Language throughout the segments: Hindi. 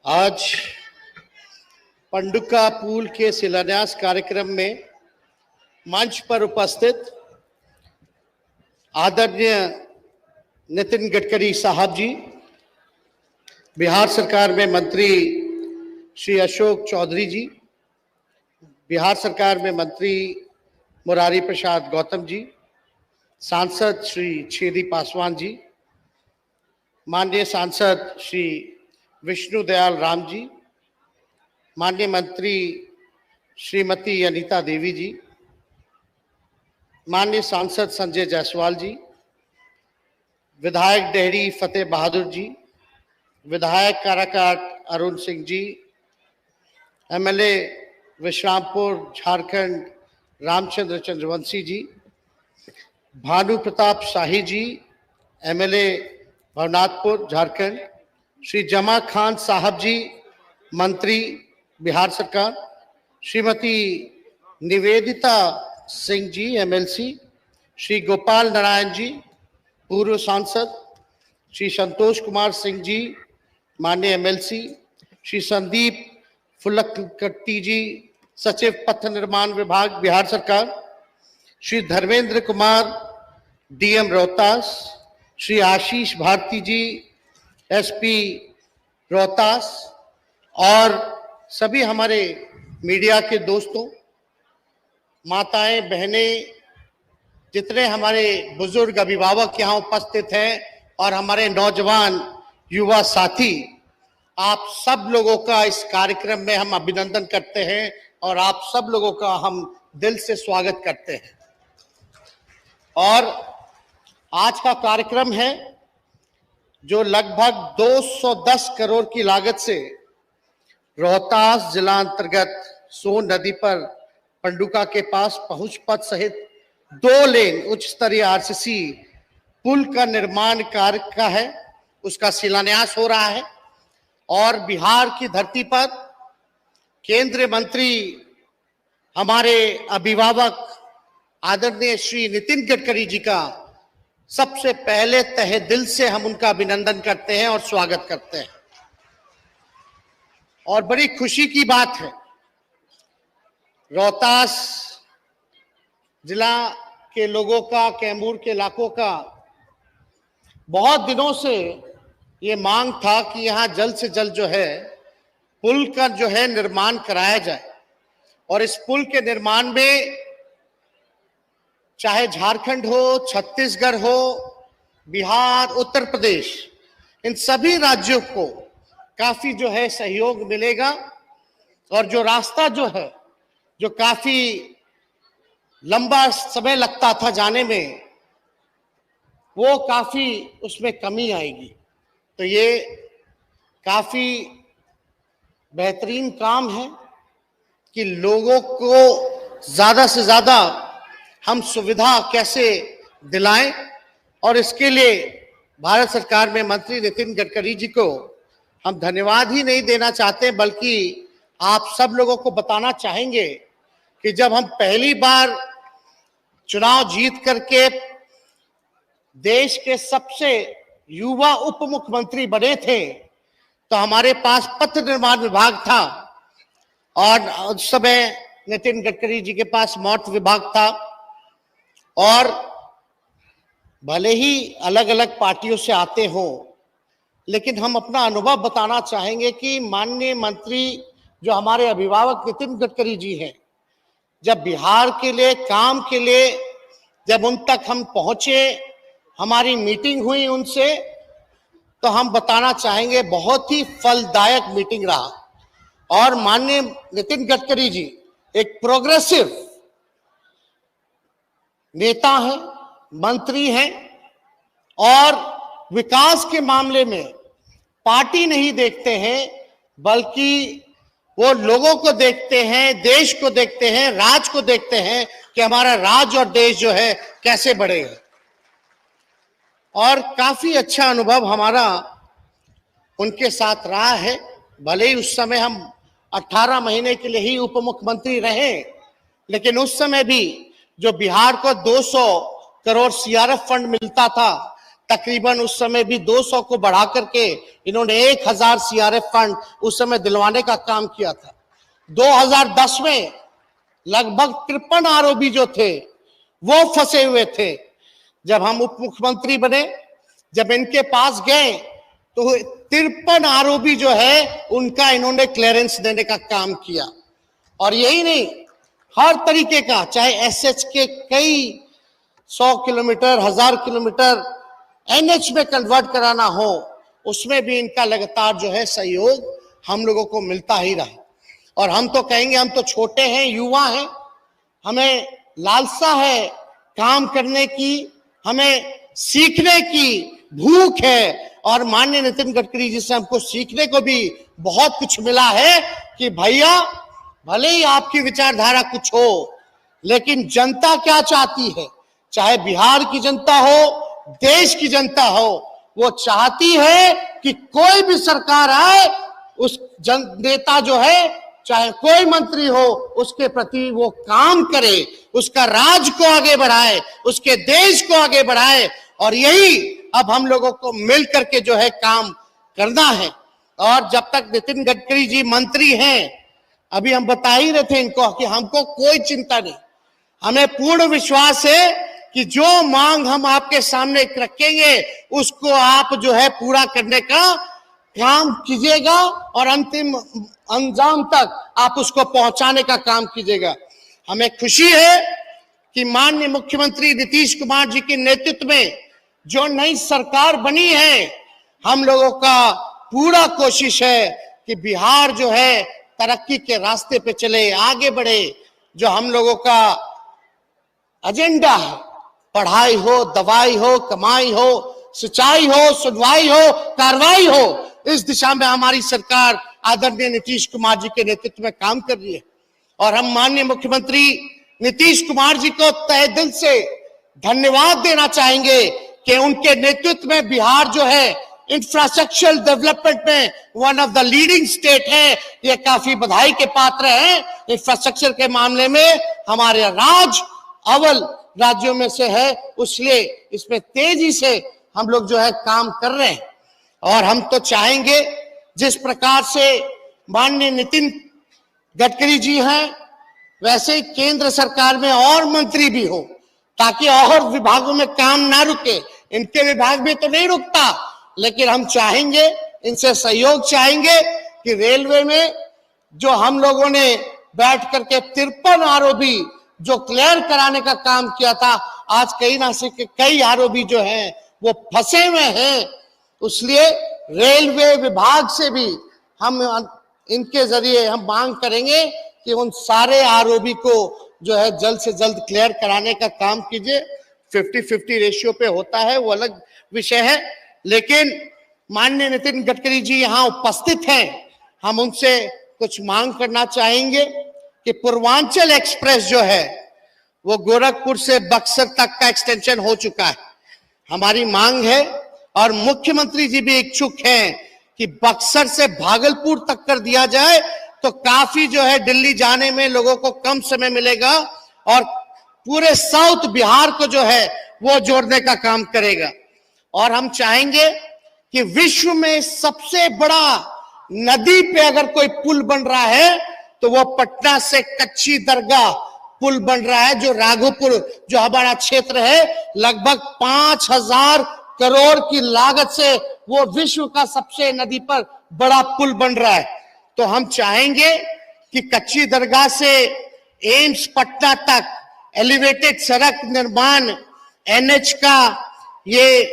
आज पंडुका पुल के शिलान्यास कार्यक्रम में मंच पर उपस्थित आदरणीय नितिन गडकरी साहब जी, बिहार सरकार में मंत्री श्री अशोक चौधरी जी, बिहार सरकार में मंत्री मुरारी प्रसाद गौतम जी, सांसद श्री छेदी पासवान जी, माननीय सांसद श्री विष्णु दयाल राम जी, माननीय मंत्री श्रीमती अनीता देवी जी, माननीय सांसद संजय जायसवाल जी, विधायक डेहरी फतेह बहादुर जी, विधायक काराकाट अरुण सिंह जी, एमएलए विश्रामपुर झारखंड रामचंद्र चंद्रवंशी जी, भानु प्रताप शाही जी, एमएलए भवनाथपुर झारखंड, श्री जमा खान साहब जी, मंत्री बिहार सरकार, श्रीमती निवेदिता सिंह जी, एमएलसी, श्री गोपाल नारायण जी, पूर्व सांसद, श्री संतोष कुमार सिंह जी, माननीय एमएलसी, श्री संदीप फुलकट्टी जी, सचिव पथ निर्माण विभाग बिहार सरकार, श्री धर्मेंद्र कुमार डीएम रोहतास, श्री आशीष भारती जी, एसपी रोहतास, और सभी हमारे मीडिया के दोस्तों, माताएं, बहनें, जितने हमारे बुजुर्ग अभिभावक यहाँ उपस्थित हैं और हमारे नौजवान युवा साथी, आप सब लोगों का इस कार्यक्रम में हम अभिनंदन करते हैं और आप सब लोगों का हम दिल से स्वागत करते हैं। और आज का कार्यक्रम है जो लगभग 210 करोड़ की लागत से रोहतास जिला अंतर्गत सोन नदी पर पंडुका के पास पहुंच पथ सहित 2 लेन उच्च स्तरीय आरसीसी पुल का निर्माण कार्य का है, उसका शिलान्यास हो रहा है। और बिहार की धरती पर केंद्रीय मंत्री हमारे अभिभावक आदरणीय श्री नितिन गडकरी जी का सबसे पहले तहे दिल से हम उनका अभिनंदन करते हैं और स्वागत करते हैं। और बड़ी खुशी की बात है, रोहतास जिला के लोगों का, कैमूर के इलाकों का बहुत दिनों से ये मांग था कि यहाँ जल्द से जल्द जो है पुल का जो है निर्माण कराया जाए। और इस पुल के निर्माण में चाहे झारखंड हो, छत्तीसगढ़ हो, बिहार, उत्तर प्रदेश, इन सभी राज्यों को काफी जो है सहयोग मिलेगा। और जो रास्ता जो है, जो काफी लंबा समय लगता था जाने में, वो काफी उसमें कमी आएगी। तो ये काफी बेहतरीन काम है कि लोगों को ज्यादा से ज्यादा हम सुविधा कैसे दिलाएं। और इसके लिए भारत सरकार में मंत्री नितिन गडकरी जी को हम धन्यवाद ही नहीं देना चाहते, बल्कि आप सब लोगों को बताना चाहेंगे कि जब हम पहली बार चुनाव जीत करके देश के सबसे युवा उप मुख्यमंत्री बने थे तो हमारे पास पथ निर्माण विभाग था और उस समय नितिन गडकरी जी के पास मोट विभाग था। और भले ही अलग अलग पार्टियों से आते हो, लेकिन हम अपना अनुभव बताना चाहेंगे कि माननीय मंत्री जो हमारे अभिभावक नितिन गडकरी जी हैं, जब बिहार के लिए काम के लिए जब उन तक हम पहुंचे, हमारी मीटिंग हुई उनसे, तो हम बताना चाहेंगे बहुत ही फलदायक मीटिंग रहा। और माननीय नितिन गडकरी जी एक प्रोग्रेसिव नेता हैं, मंत्री हैं और विकास के मामले में पार्टी नहीं देखते हैं, बल्कि वो लोगों को देखते हैं, देश को देखते हैं, राज्य को देखते हैं कि हमारा राज्य और देश जो है कैसे बढ़ेगा। और काफी अच्छा अनुभव हमारा उनके साथ रहा है। भले ही उस समय हम 18 महीने के लिए ही उप मुख्यमंत्री रहे, लेकिन उस समय भी जो बिहार को 200 करोड़ सीआरएफ फंड मिलता था, तकरीबन उस समय भी 200 को बढ़ा करके इन्होंने 1000 सीआरएफ फंड उस समय दिलवाने का काम किया था। 2010 में लगभग 53 आरोपी जो थे वो फंसे हुए थे। जब हम उप मुख्यमंत्री बने, जब इनके पास गए तो 53 आरोपी जो है उनका इन्होंने क्लियरेंस देने का काम किया। और यही नहीं, हर तरीके का, चाहे एसएच के कई 100 किलोमीटर 1000 किलोमीटर एनएच में कन्वर्ट कराना हो, उसमें भी इनका लगातार जो है सहयोग हम लोगों को मिलता ही रहा। और हम तो कहेंगे, हम तो छोटे हैं, युवा हैं, हमें लालसा है काम करने की, हमें सीखने की भूख है। और माननीय नितिन गडकरी जी से हमको सीखने को भी बहुत कुछ मिला है कि भैया भले ही आपकी विचारधारा कुछ हो, लेकिन जनता क्या चाहती है, चाहे बिहार की जनता हो, देश की जनता हो, वो चाहती है कि कोई भी सरकार आए, उस नेता जो है, चाहे कोई मंत्री हो, उसके प्रति वो काम करे, उसका राज को आगे बढ़ाए, उसके देश को आगे बढ़ाए। और यही अब हम लोगों को मिल करके जो है काम करना है। और जब तक नितिन गडकरी जी मंत्री हैं, अभी हम बता ही रहे थे इनको कि हमको कोई चिंता नहीं, हमें पूर्ण विश्वास है कि जो मांग हम आपके सामने रखेंगे उसको आप जो है पूरा करने का काम कीजिएगा और अंतिम अंजाम तक आप उसको पहुंचाने का काम कीजिएगा। हमें खुशी है कि माननीय मुख्यमंत्री नीतीश कुमार जी के नेतृत्व में जो नई सरकार बनी है, हम लोगों का पूरा कोशिश है कि बिहार जो है तरक्की के रास्ते पे चले, आगे बढ़े। जो हम लोगों का एजेंडा है, पढ़ाई हो, दवाई हो, कमाई हो, सिंचाई हो, सुनवाई हो, कार्रवाई हो, इस दिशा में हमारी सरकार आदरणीय नीतीश कुमार जी के नेतृत्व में काम कर रही है। और हम माननीय मुख्यमंत्री नीतीश कुमार जी को तहे दिल से धन्यवाद देना चाहेंगे कि उनके नेतृत्व में बिहार जो है इंफ्रास्ट्रक्चरल डेवलपमेंट में one of the leading state है। ये काफी बधाई के पात्र हैं। इंफ्रास्ट्रक्चर के मामले में हमारे राज्य अव्वल राज्यों में से है, इसलिए इसमें तेजी से हम लोग जो है काम कर रहे हैं। और हम तो चाहेंगे जिस प्रकार से माननीय नितिन गडकरी जी हैं, वैसे ही केंद्र सरकार में और मंत्री भी हो, ताकि और विभागों में काम ना रुके। इनके विभाग में तो नहीं रुकता, लेकिन हम चाहेंगे, इनसे सहयोग चाहेंगे कि रेलवे में जो हम लोगों ने बैठ करके 53 आरोपी जो क्लियर कराने का काम किया था, आज कई ना से कई आरोपी जो हैं वो फंसे हुए हैं। इसलिए रेलवे विभाग से भी हम इनके जरिए हम मांग करेंगे कि उन सारे आरोपी को जो है जल्द से जल्द क्लियर कराने का काम कीजिए। 50-50 रेशियो पे होता है, वो अलग विषय है, लेकिन माननीय नितिन गडकरी जी यहाँ उपस्थित हैं, हम उनसे कुछ मांग करना चाहेंगे कि पूर्वांचल एक्सप्रेस जो है वो गोरखपुर से बक्सर तक का एक्सटेंशन हो चुका है। हमारी मांग है और मुख्यमंत्री जी भी इच्छुक हैं कि बक्सर से भागलपुर तक कर दिया जाए, तो काफी जो है दिल्ली जाने में लोगों को कम समय मिलेगा और पूरे साउथ बिहार को जो है वो जोड़ने का काम करेगा। और हम चाहेंगे कि विश्व में सबसे बड़ा नदी पे अगर कोई पुल बन रहा है तो वो पटना से कच्ची दरगाह पुल बन रहा है, जो राघोपुर जो हमारा क्षेत्र है, लगभग 5000 करोड़ की लागत से वो विश्व का सबसे नदी पर बड़ा पुल बन रहा है। तो हम चाहेंगे कि कच्ची दरगाह से एम्स पटना तक एलिवेटेड सड़क निर्माण एनएच का ये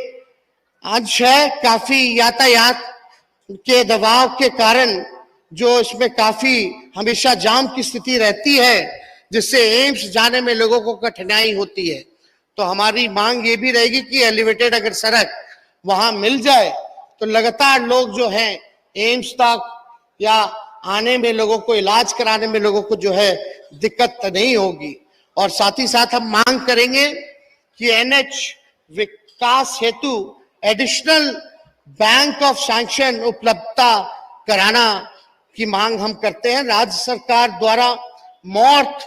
अंश है। काफी यातायात के दबाव के कारण जो इसमें काफी हमेशा जाम की स्थिति रहती है, जिससे एम्स जाने में लोगों को कठिनाई होती है। तो हमारी मांग ये भी रहेगी कि एलिवेटेड अगर सड़क वहां मिल जाए तो लगातार लोग जो हैं एम्स तक या आने में, लोगों को इलाज कराने में लोगों को जो है दिक्कत नहीं होगी। और साथ ही साथ हम मांग करेंगे कि एनएच विकास हेतु एडिशनल बैंक ऑफ सैंक्शन उपलब्धता कराना की मांग हम करते हैं। राज्य सरकार द्वारा मॉर्थ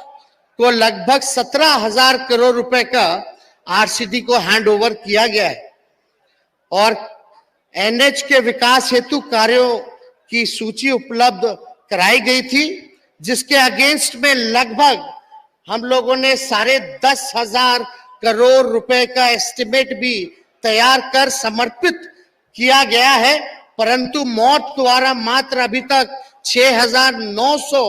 को लगभग 17,000 करोड़ रुपए का आरसीडी को हैंड ओवर किया गया है। और एनएच के विकास हेतु कार्यों की सूची उपलब्ध कराई गई थी, जिसके अगेंस्ट में लगभग हम लोगों ने 10,500 करोड़ रुपए का एस्टिमेट भी तैयार कर समर्पित किया गया है, परंतु मौत द्वारा मात्र अभी तक 6,900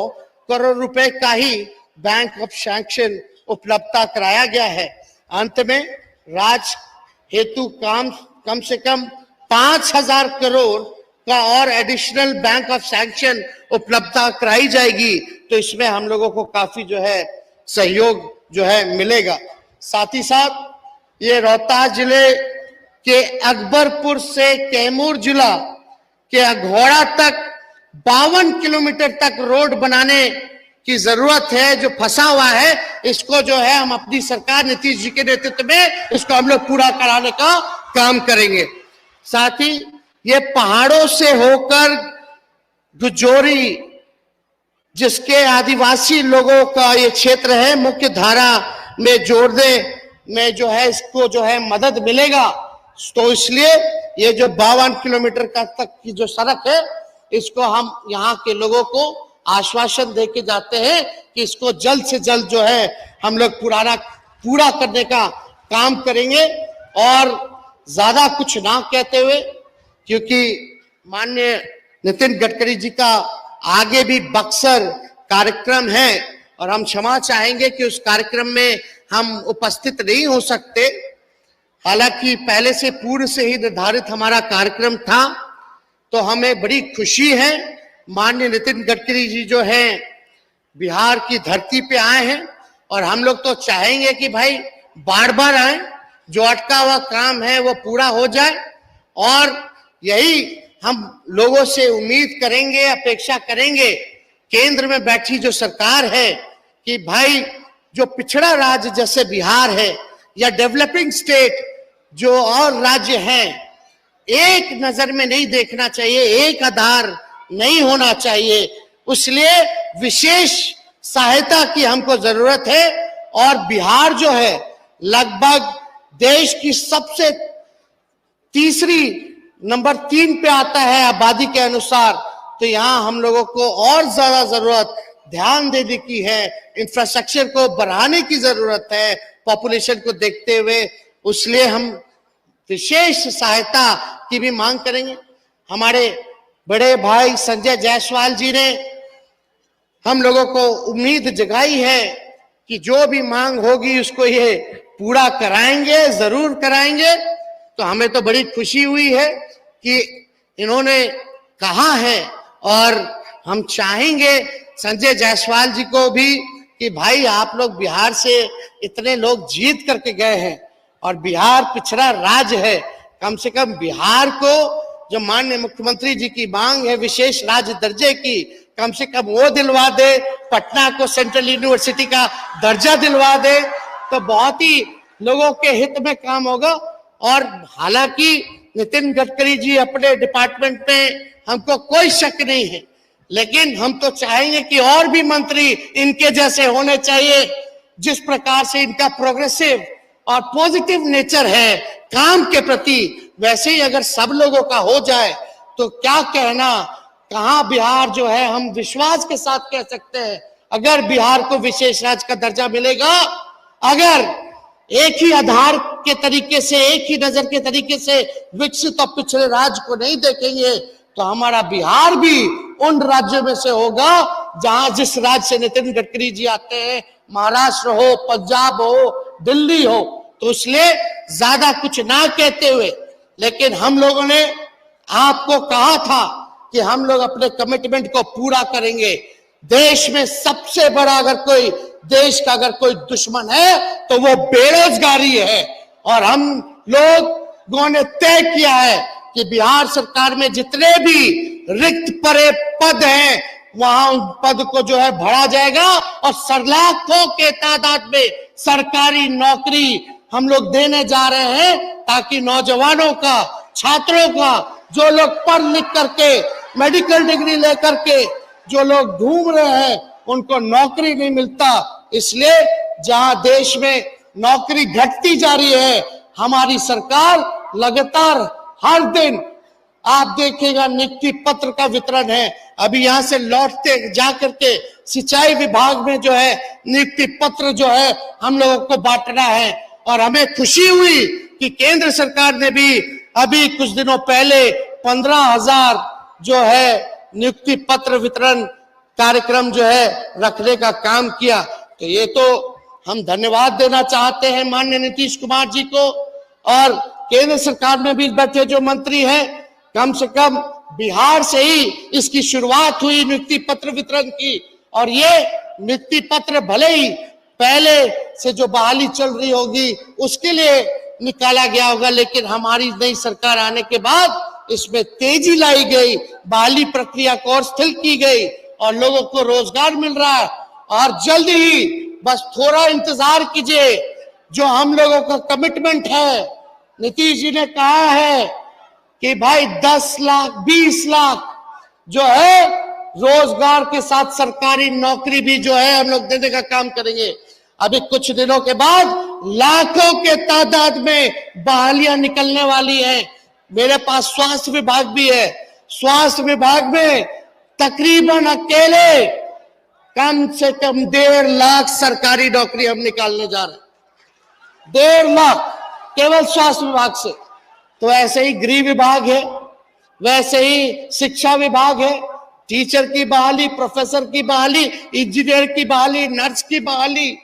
करोड़ रुपए का ही बैंक ऑफ सैंक्शन उपलब्धता कराया गया है। अंत में राज्य हेतु कम से कम 5,000 करोड़ का और एडिशनल बैंक ऑफ सैंक्शन उपलब्धता कराई जाएगी, तो इसमें हम लोगों को काफी जो है सहयोग जो है मिलेगा। साथ ही साथ ये रोहतास जिले के अकबरपुर से कैमूर जिला के अघोड़ा तक 52 किलोमीटर तक रोड बनाने की जरूरत है, जो फंसा हुआ है। इसको जो है हम अपनी सरकार नीतीश जी के नेतृत्व में इसको हम लोग पूरा कराने का काम करेंगे। साथ ही ये पहाड़ों से होकर गुजोरी, जिसके आदिवासी लोगों का ये क्षेत्र है, मुख्य धारा में जोड़ने में जो है इसको जो है मदद मिलेगा। तो इसलिए ये जो 52 किलोमीटर का तक की जो सड़क है, इसको हम यहाँ के लोगों को आश्वासन देके जाते हैं कि इसको जल्द से जल्द जो है हम लोग पूरा करने का काम करेंगे। और ज्यादा कुछ ना कहते हुए, क्योंकि माननीय नितिन गडकरी जी का आगे भी बक्सर कार्यक्रम है और हम क्षमा चाहेंगे कि उस कार्यक्रम में हम उपस्थित नहीं हो सकते। हालांकि पहले से पूर्व से ही निर्धारित हमारा कार्यक्रम था, तो हमें बड़ी खुशी है माननीय नितिन गडकरी जी जो हैं बिहार की धरती पे आए हैं, और हम लोग तो चाहेंगे कि भाई बार बार आए, जो अटका हुआ काम है वो पूरा हो जाए। और यही हम लोगों से उम्मीद करेंगे, अपेक्षा करेंगे केंद्र में बैठी जो सरकार है कि भाई जो पिछड़ा राज्य जैसे बिहार है या डेवलपिंग स्टेट जो और राज्य हैं, एक नजर में नहीं देखना चाहिए, एक आधार नहीं होना चाहिए। इसलिए विशेष सहायता की हमको जरूरत है। और बिहार जो है लगभग देश की सबसे नंबर 3 पे आता है आबादी के अनुसार, तो यहाँ हम लोगों को और ज्यादा जरूरत ध्यान देने की है, इंफ्रास्ट्रक्चर को बढ़ाने की जरूरत है पॉपुलेशन को देखते हुए। इसलिए हम विशेष सहायता की भी मांग करेंगे। हमारे बड़े भाई संजय जायसवाल जी ने हम लोगों को उम्मीद जगाई है कि जो भी मांग होगी उसको ये पूरा कराएंगे, जरूर कराएंगे। तो हमें तो बड़ी खुशी हुई है कि इन्होंने कहा है, और हम चाहेंगे संजय जायसवाल जी को भी कि भाई आप लोग बिहार से इतने लोग जीत करके गए हैं और बिहार पिछड़ा राज्य है, कम से कम बिहार को जो माननीय मुख्यमंत्री जी की मांग है विशेष राज्य दर्जे की, कम से कम वो दिलवा दे, पटना को सेंट्रल यूनिवर्सिटी का दर्जा दिलवा दे, तो बहुत ही लोगों के हित में काम होगा। और हालांकि नितिन गडकरी जी अपने डिपार्टमेंट में हमको कोई शक नहीं है, लेकिन हम तो चाहेंगे कि और भी मंत्री इनके जैसे होने चाहिए। जिस प्रकार से इनका प्रोग्रेसिव और पॉजिटिव नेचर है काम के प्रति, वैसे ही अगर सब लोगों का हो जाए तो क्या कहना, कहां बिहार जो है हम विश्वास के साथ कह सकते हैं अगर बिहार को विशेष राज्य का दर्जा मिलेगा, अगर एक ही आधार के तरीके से, एक ही नजर के तरीके से विकसित और पिछड़े राज्य को नहीं देखेंगे, तो हमारा बिहार भी उन राज्यों में से होगा जहां जिस राज्य से नितिन गडकरी जी आते हैं, महाराष्ट्र हो, पंजाब हो, दिल्ली हो। तो इसलिए ज्यादा कुछ ना कहते हुए, लेकिन हम लोगों ने आपको कहा था कि हम लोग अपने कमिटमेंट को पूरा करेंगे। देश में सबसे बड़ा अगर कोई देश का अगर कोई दुश्मन है तो वो बेरोजगारी है, और हम लोगों ने तय किया है कि बिहार सरकार में जितने भी रिक्त पड़े पद हैं वहां उन पद को जो है भरा जाएगा, और लाखों के तादाद में सरकारी नौकरी हम लोग देने जा रहे हैं, ताकि नौजवानों का, छात्रों का, जो लोग पढ़ लिख करके मेडिकल डिग्री लेकर के जो लोग घूम रहे हैं उनको नौकरी नहीं मिलता। इसलिए जहां देश में नौकरी घटती जा रही है, हमारी सरकार लगातार हर दिन आप देखिएगा नियुक्ति पत्र का वितरण है। अभी यहां से लौटते जाकर के सिंचाई विभाग में जो है नियुक्ति पत्र जो है हम लोगों को बांटना है। और हमें खुशी हुई कि केंद्र सरकार ने भी अभी कुछ दिनों पहले 15,000 जो है नियुक्ति पत्र वितरण कार्यक्रम जो है रखने का काम किया। तो ये तो हम धन्यवाद देना चाहते हैं माननीय नीतीश कुमार जी को। और केंद्र सरकार में भी बैठे जो मंत्री हैं, कम से कम बिहार से ही इसकी शुरुआत हुई नियुक्ति पत्र वितरण की। और ये नियुक्ति पत्र भले ही पहले से जो बहाली चल रही होगी उसके लिए निकाला गया होगा, लेकिन हमारी नई सरकार आने के बाद इसमें तेजी लाई गई, बहाली प्रक्रिया को और स्थिर की गई और लोगों को रोजगार मिल रहा है। और जल्द ही बस थोड़ा इंतजार कीजिए, जो हम लोगों का कमिटमेंट है, नीतीश जी ने कहा है कि भाई 10 लाख 20 लाख जो है रोजगार के साथ सरकारी नौकरी भी जो है हम लोग देने का काम करेंगे। अभी कुछ दिनों के बाद लाखों के तादाद में बहालियां निकलने वाली हैं। मेरे पास स्वास्थ्य विभाग भी है। स्वास्थ्य विभाग में तकरीबन अकेले कम से कम 1.5 लाख सरकारी नौकरी हम निकालने जा रहे हैं। 1.5 लाख केवल स्वास्थ्य विभाग से। तो ऐसे ही गृह विभाग है, वैसे ही शिक्षा विभाग है, टीचर की बहाली, प्रोफेसर की बहाली, इंजीनियर की बहाली, नर्स की बहाली,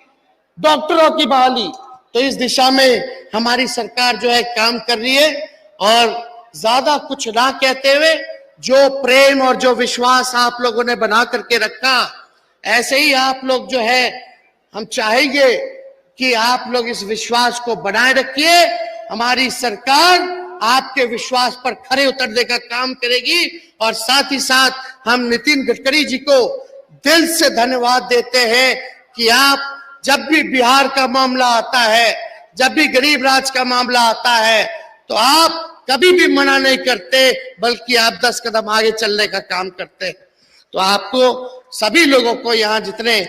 डॉक्टरों की बहाली। तो इस दिशा में हमारी सरकार जो है काम कर रही है। और ज्यादा कुछ ना कहते हुए, जो प्रेम और जो विश्वास आप लोगों ने बना करके रखा, ऐसे ही आप लोग जो है हम चाहेंगे कि आप लोग इस विश्वास को बनाए रखिए। हमारी सरकार आपके विश्वास पर खरे उतरने का काम करेगी। और साथ ही साथ हम नितिन गडकरी जी को दिल से धन्यवाद देते हैं कि आप जब भी बिहार का मामला आता है, जब भी गरीब राज्य का मामला आता है, तो आप कभी भी मना नहीं करते, बल्कि आप 10 कदम आगे चलने का काम करते हैं। तो आपको सभी लोगों को, यहाँ जितने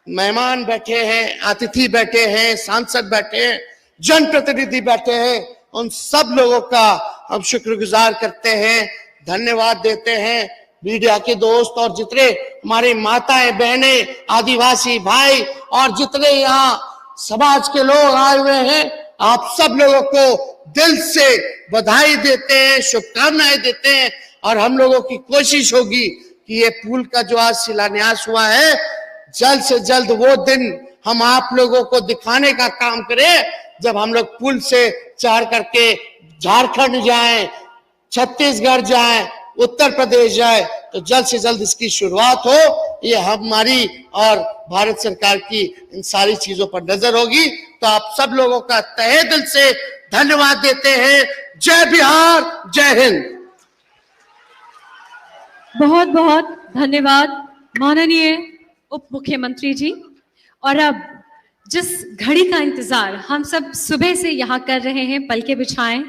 मेहमान बैठे हैं, अतिथि बैठे हैं, सांसद बैठे हैं, जनप्रतिनिधि बैठे हैं, उन सब लोगों का हम शुक्रगुजार करते हैं, धन्यवाद देते हैं। मीडिया के दोस्त और जितने हमारे माताएं बहनें, आदिवासी भाई और जितने यहाँ समाज के लोग आए हुए हैं, आप सब लोगों को दिल से बधाई देते हैं, शुभकामनाएं देते हैं। और हम लोगों की कोशिश होगी कि ये पुल का जो आज शिलान्यास हुआ है, जल्द से जल्द वो दिन हम आप लोगों को दिखाने का काम करें, जब हम लोग पुल से चढ़ करके झारखंड जाएं, छत्तीसगढ़ जाएं, उत्तर प्रदेश जाए, तो जल्द से जल्द इसकी शुरुआत हो। ये हमारी और भारत सरकार की इन सारी चीजों पर नजर होगी। तो आप सब लोगों का तहे दिल से धन्यवाद देते हैं। जय बिहार, जय हिंद। बहुत बहुत धन्यवाद माननीय उप मुख्यमंत्री जी। और अब जिस घड़ी का इंतजार हम सब सुबह से यहाँ कर रहे हैं, पलके बिछाएं,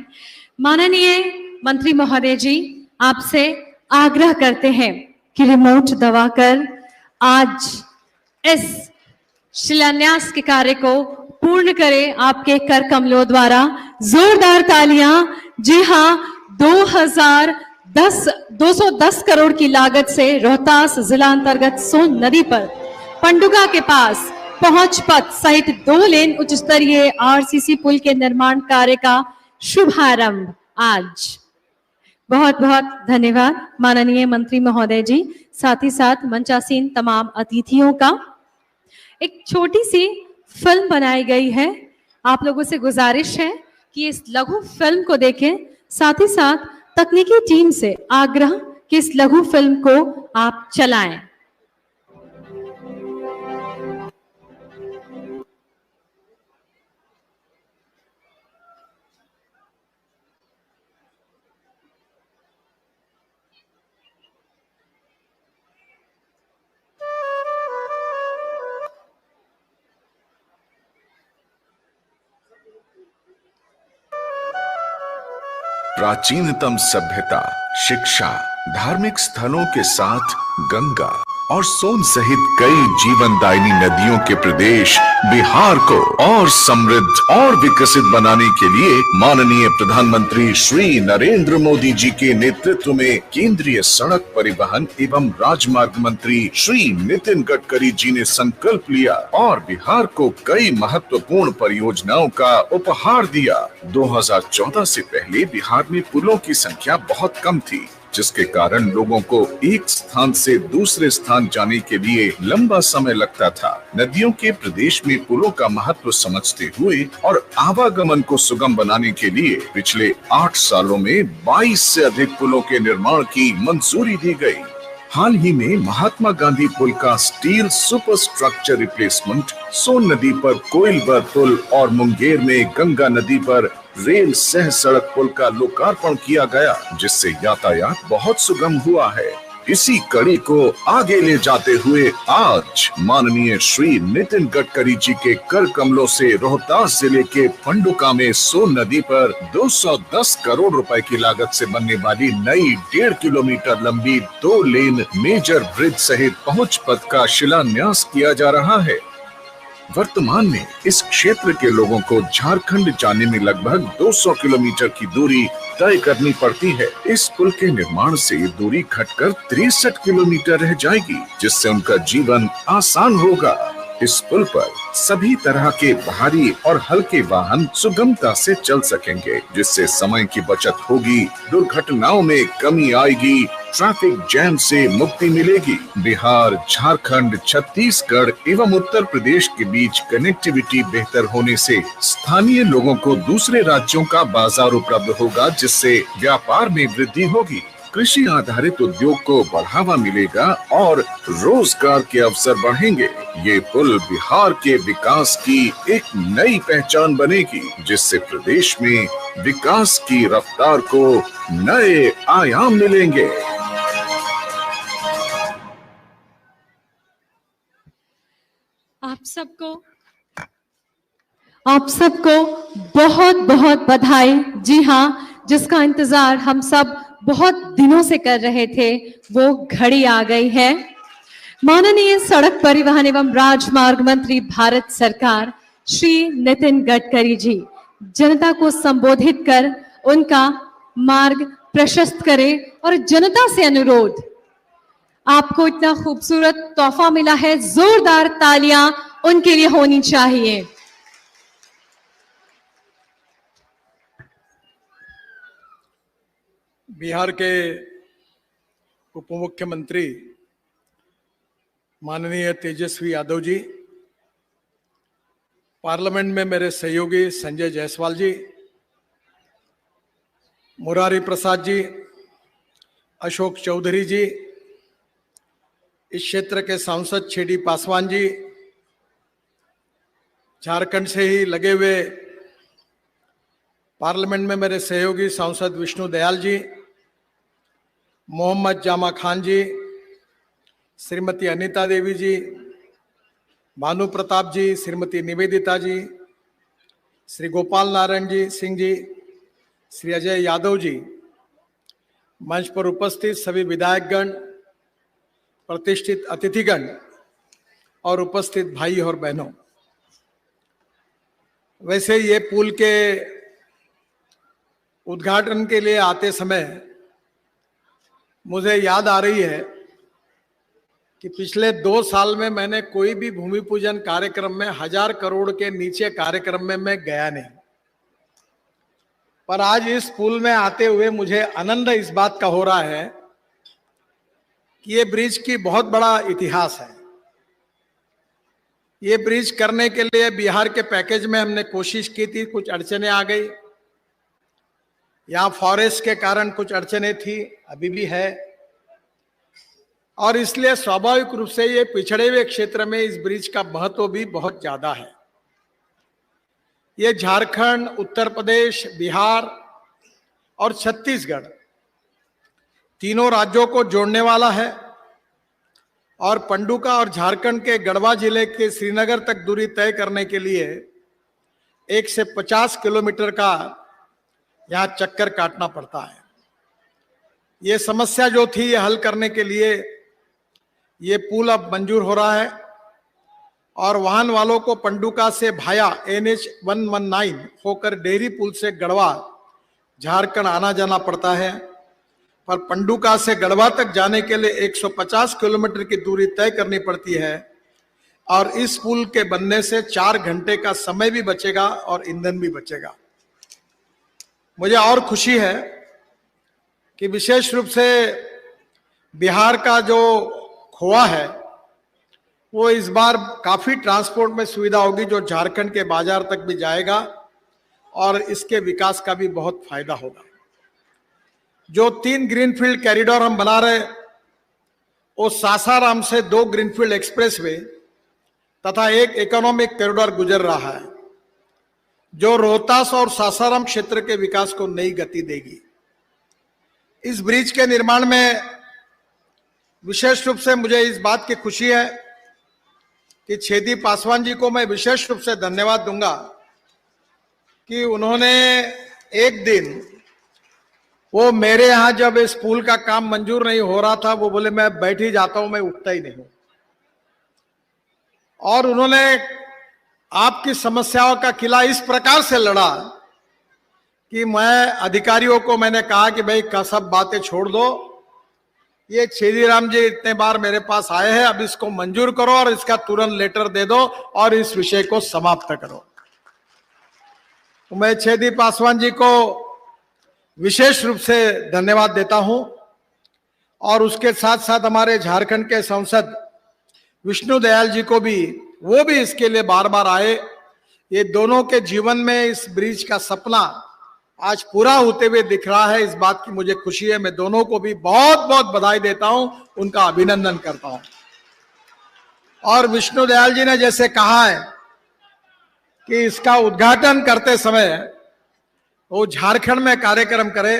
माननीय मंत्री महोदय जी आपसे आग्रह करते हैं कि रिमोट दबाकर आज इस शिलान्यास के कार्य को पूर्ण करें आपके कर कमलों द्वारा। जोरदार तालियां। जी हाँ, 210 करोड़ की लागत से रोहतास जिला अंतर्गत सोन नदी पर पंडुगा के पास पहुंच पथ सहित 2 लेन उच्च स्तरीय आरसीसी पुल के निर्माण कार्य का शुभारंभ आज। बहुत बहुत धन्यवाद माननीय मंत्री महोदय जी। साथ ही साथ मंचासीन तमाम अतिथियों का। एक छोटी सी फिल्म बनाई गई है, आप लोगों से गुजारिश है कि इस लघु फिल्म को देखें। साथ ही साथ तकनीकी टीम से आग्रह कि इस लघु फिल्म को आप चलाएं। प्राचीनतम सभ्यता, शिक्षा, धार्मिक स्थलों के साथ गंगा और सोन सहित कई जीवनदायिनी नदियों के प्रदेश बिहार को और समृद्ध और विकसित बनाने के लिए माननीय प्रधानमंत्री श्री नरेंद्र मोदी जी के नेतृत्व में केंद्रीय सड़क परिवहन एवं राजमार्ग मंत्री श्री नितिन गडकरी जी ने संकल्प लिया और बिहार को कई महत्वपूर्ण परियोजनाओं का उपहार दिया। 2014 से पहले बिहार में पुलों की संख्या बहुत कम थी, जिसके कारण लोगों को एक स्थान से दूसरे स्थान जाने के लिए लंबा समय लगता था। नदियों के प्रदेश में पुलों का महत्व समझते हुए और आवागमन को सुगम बनाने के लिए पिछले 8 सालों में 22 से अधिक पुलों के निर्माण की मंजूरी दी गई। हाल ही में महात्मा गांधी पुल का स्टील सुपर स्ट्रक्चर रिप्लेसमेंट, सोन नदी पर कोइलवर पुल और मुंगेर में गंगा नदी पर रेल सह सड़क पुल का लोकार्पण किया गया, जिससे यातायात बहुत सुगम हुआ है। इसी कड़ी को आगे ले जाते हुए आज माननीय श्री नितिन गडकरी जी के कर कमलों से रोहतास जिले के पंडुका में सोन नदी पर 210 करोड़ रुपए की लागत से बनने वाली नई 1.5 किलोमीटर लंबी 2 लेन मेजर ब्रिज सहित पहुंच पथ का शिलान्यास किया जा रहा है। वर्तमान में इस क्षेत्र के लोगों को झारखंड जाने में लगभग 200 किलोमीटर की दूरी तय करनी पड़ती है। इस पुल के निर्माण से दूरी घटकर 63 किलोमीटर रह जाएगी, जिससे उनका जीवन आसान होगा। इस पुल पर सभी तरह के भारी और हल्के वाहन सुगमता से चल सकेंगे, जिससे समय की बचत होगी, दुर्घटनाओं में कमी आएगी, ट्रैफिक जैम से मुक्ति मिलेगी। बिहार, झारखंड, छत्तीसगढ़ एवं उत्तर प्रदेश के बीच कनेक्टिविटी बेहतर होने से स्थानीय लोगों को दूसरे राज्यों का बाजार उपलब्ध होगा, जिससे व्यापार में वृद्धि होगी, कृषि आधारित उद्योग को बढ़ावा मिलेगा और रोजगार के अवसर बढ़ेंगे। ये पुल बिहार के विकास की एक नई पहचान बनेगी, जिससे प्रदेश में विकास की रफ्तार को नए आयाम मिलेंगे। आप सबको बहुत बहुत बधाई। जी हाँ, जिसका इंतजार हम सब बहुत दिनों से कर रहे थे, वो घड़ी आ गई है। माननीय सड़क परिवहन एवं राजमार्ग मंत्री भारत सरकार श्री नितिन गडकरी जी जनता को संबोधित कर उनका मार्ग प्रशस्त करें और जनता से अनुरोध, आपको इतना खूबसूरत तोहफा मिला है, जोरदार तालियां उनके लिए होनी चाहिए। बिहार के उप मुख्यमंत्री माननीय तेजस्वी यादव जी, पार्लियामेंट में मेरे सहयोगी संजय जायसवाल जी, मुरारी प्रसाद जी, अशोक चौधरी जी, इस क्षेत्र के सांसद छेडी पासवान जी, झारखंड से ही लगे हुए पार्लियामेंट में मेरे सहयोगी सांसद विष्णु दयाल जी, मोहम्मद जामा खान जी, श्रीमती अनीता देवी जी, भानु प्रताप जी, श्रीमती निवेदिता जी, श्री गोपाल नारायण जी सिंह जी, श्री अजय यादव जी, मंच पर उपस्थित सभी विधायकगण, प्रतिष्ठित अतिथिगण और उपस्थित भाई और बहनों, वैसे ये पुल के उद्घाटन के लिए आते समय मुझे याद आ रही है कि पिछले 2 साल में मैंने कोई भी भूमि पूजन कार्यक्रम में 1000 करोड़ के नीचे कार्यक्रम में मैं गया नहीं, पर आज इस पुल में आते हुए मुझे आनंद इस बात का हो रहा है कि ये ब्रिज की बहुत बड़ा इतिहास है। ये ब्रिज करने के लिए बिहार के पैकेज में हमने कोशिश की थी, कुछ अड़चने आ गई, यहाँ फॉरेस्ट के कारण कुछ अड़चने थी, अभी भी है, और इसलिए स्वाभाविक रूप से ये पिछड़े हुए क्षेत्र में इस ब्रिज का महत्व भी बहुत ज्यादा है। ये झारखंड, उत्तर प्रदेश, बिहार और छत्तीसगढ़ तीनों राज्यों को जोड़ने वाला है और पंडुका और झारखंड के गढ़वा जिले के श्रीनगर तक दूरी तय करने के लिए 1 से 50 किलोमीटर का यहाँ चक्कर काटना पड़ता है। ये समस्या जो थी, ये हल करने के लिए ये पुल अब मंजूर हो रहा है और वाहन वालों को पंडुका से भाया NH 119 होकर डेहरी पुल से गढ़वा झारखंड आना जाना पड़ता है, पर पंडुका से गढ़वा तक जाने के लिए 150 किलोमीटर की दूरी तय करनी पड़ती है और इस पुल के बनने से 4 घंटे का समय भी बचेगा और ईंधन भी बचेगा। मुझे और खुशी है कि विशेष रूप से बिहार का जो खोआ है वो इस बार काफी ट्रांसपोर्ट में सुविधा होगी, जो झारखंड के बाजार तक भी जाएगा और इसके विकास का भी बहुत फायदा होगा। जो 3 ग्रीनफील्ड कॉरिडोर हम बना रहे, वो सासाराम से 2 ग्रीनफील्ड एक्सप्रेसवे तथा 1 इकोनॉमिक कॉरिडोर गुजर रहा है, जो रोहतास और सासाराम क्षेत्र के विकास को नई गति देगी। इस ब्रिज के निर्माण में विशेष रूप से मुझे इस बात की खुशी है कि छेदी पासवान जी को मैं विशेष रूप से धन्यवाद दूंगा कि उन्होंने एक दिन, वो मेरे यहां जब इस पुल का काम मंजूर नहीं हो रहा था, वो बोले मैं बैठ ही जाता हूं, मैं उठता ही नहीं हूं, और उन्होंने आपकी समस्याओं का किला इस प्रकार से लड़ा कि मैं अधिकारियों को मैंने कहा कि भाई का सब बातें छोड़ दो, ये छेदीराम जी इतने बार मेरे पास आए हैं, अब इसको मंजूर करो और इसका तुरंत लेटर दे दो और इस विषय को समाप्त करो। तो मैं छेदी पासवान जी को विशेष रूप से धन्यवाद देता हूं और उसके साथ साथ हमारे झारखंड के सांसद विष्णु दयाल जी को भी, वो भी इसके लिए बार बार आए। ये दोनों के जीवन में इस ब्रिज का सपना आज पूरा होते हुए दिख रहा है, इस बात की मुझे खुशी है। मैं दोनों को भी बहुत बहुत बधाई देता हूं, उनका अभिनंदन करता हूं। और विष्णु दयाल जी ने जैसे कहा है कि इसका उद्घाटन करते समय वो झारखंड में कार्यक्रम करे,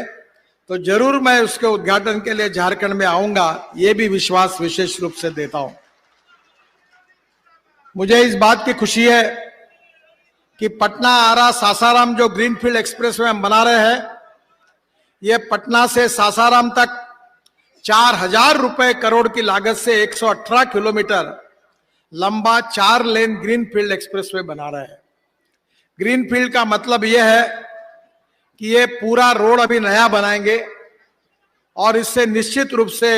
तो जरूर मैं उसके उद्घाटन के लिए झारखंड में आऊंगा, ये भी विश्वास विशेष रूप से देता हूं। मुझे इस बात की खुशी है कि पटना आरा सासाराम जो ग्रीनफील्ड एक्सप्रेसवे हम बना रहे हैं, ये पटना से सासाराम तक 4000 रुपए करोड़ की लागत से 118 किलोमीटर लंबा 4 लेन ग्रीनफील्ड एक्सप्रेसवे बना रहे हैं। ग्रीनफील्ड का मतलब यह है कि ये पूरा रोड अभी नया बनाएंगे और इससे निश्चित रूप से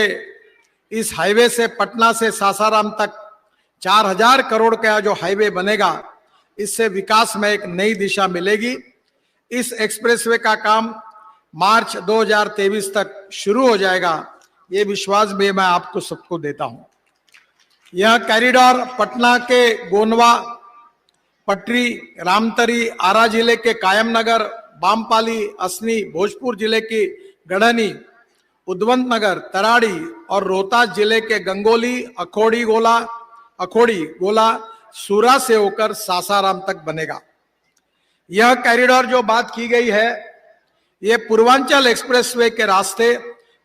इस हाईवे से पटना से सासाराम तक 4000 करोड़ का जो हाईवे बनेगा, इससे विकास में एक नई दिशा मिलेगी। इस एक्सप्रेसवे का काम मार्च 2023 तक शुरू हो जाएगा, ये विश्वास भी मैं आपको सबको देता हूं। यह कॉरिडोर पटना के गोनवा, पटरी, रामतरी, आरा जिले के कायमनगर, बामपाली, असनी, भोजपुर जिले की गढ़नी, उद्वंत नगर, तराड़ी और रोहतास जिले के गंगोली, अखोड़ी गोला, सूरा से होकर सासाराम तक बनेगा। यह कॉरिडोर जो बात की गई है, यह पूर्वांचल एक्सप्रेसवे के रास्ते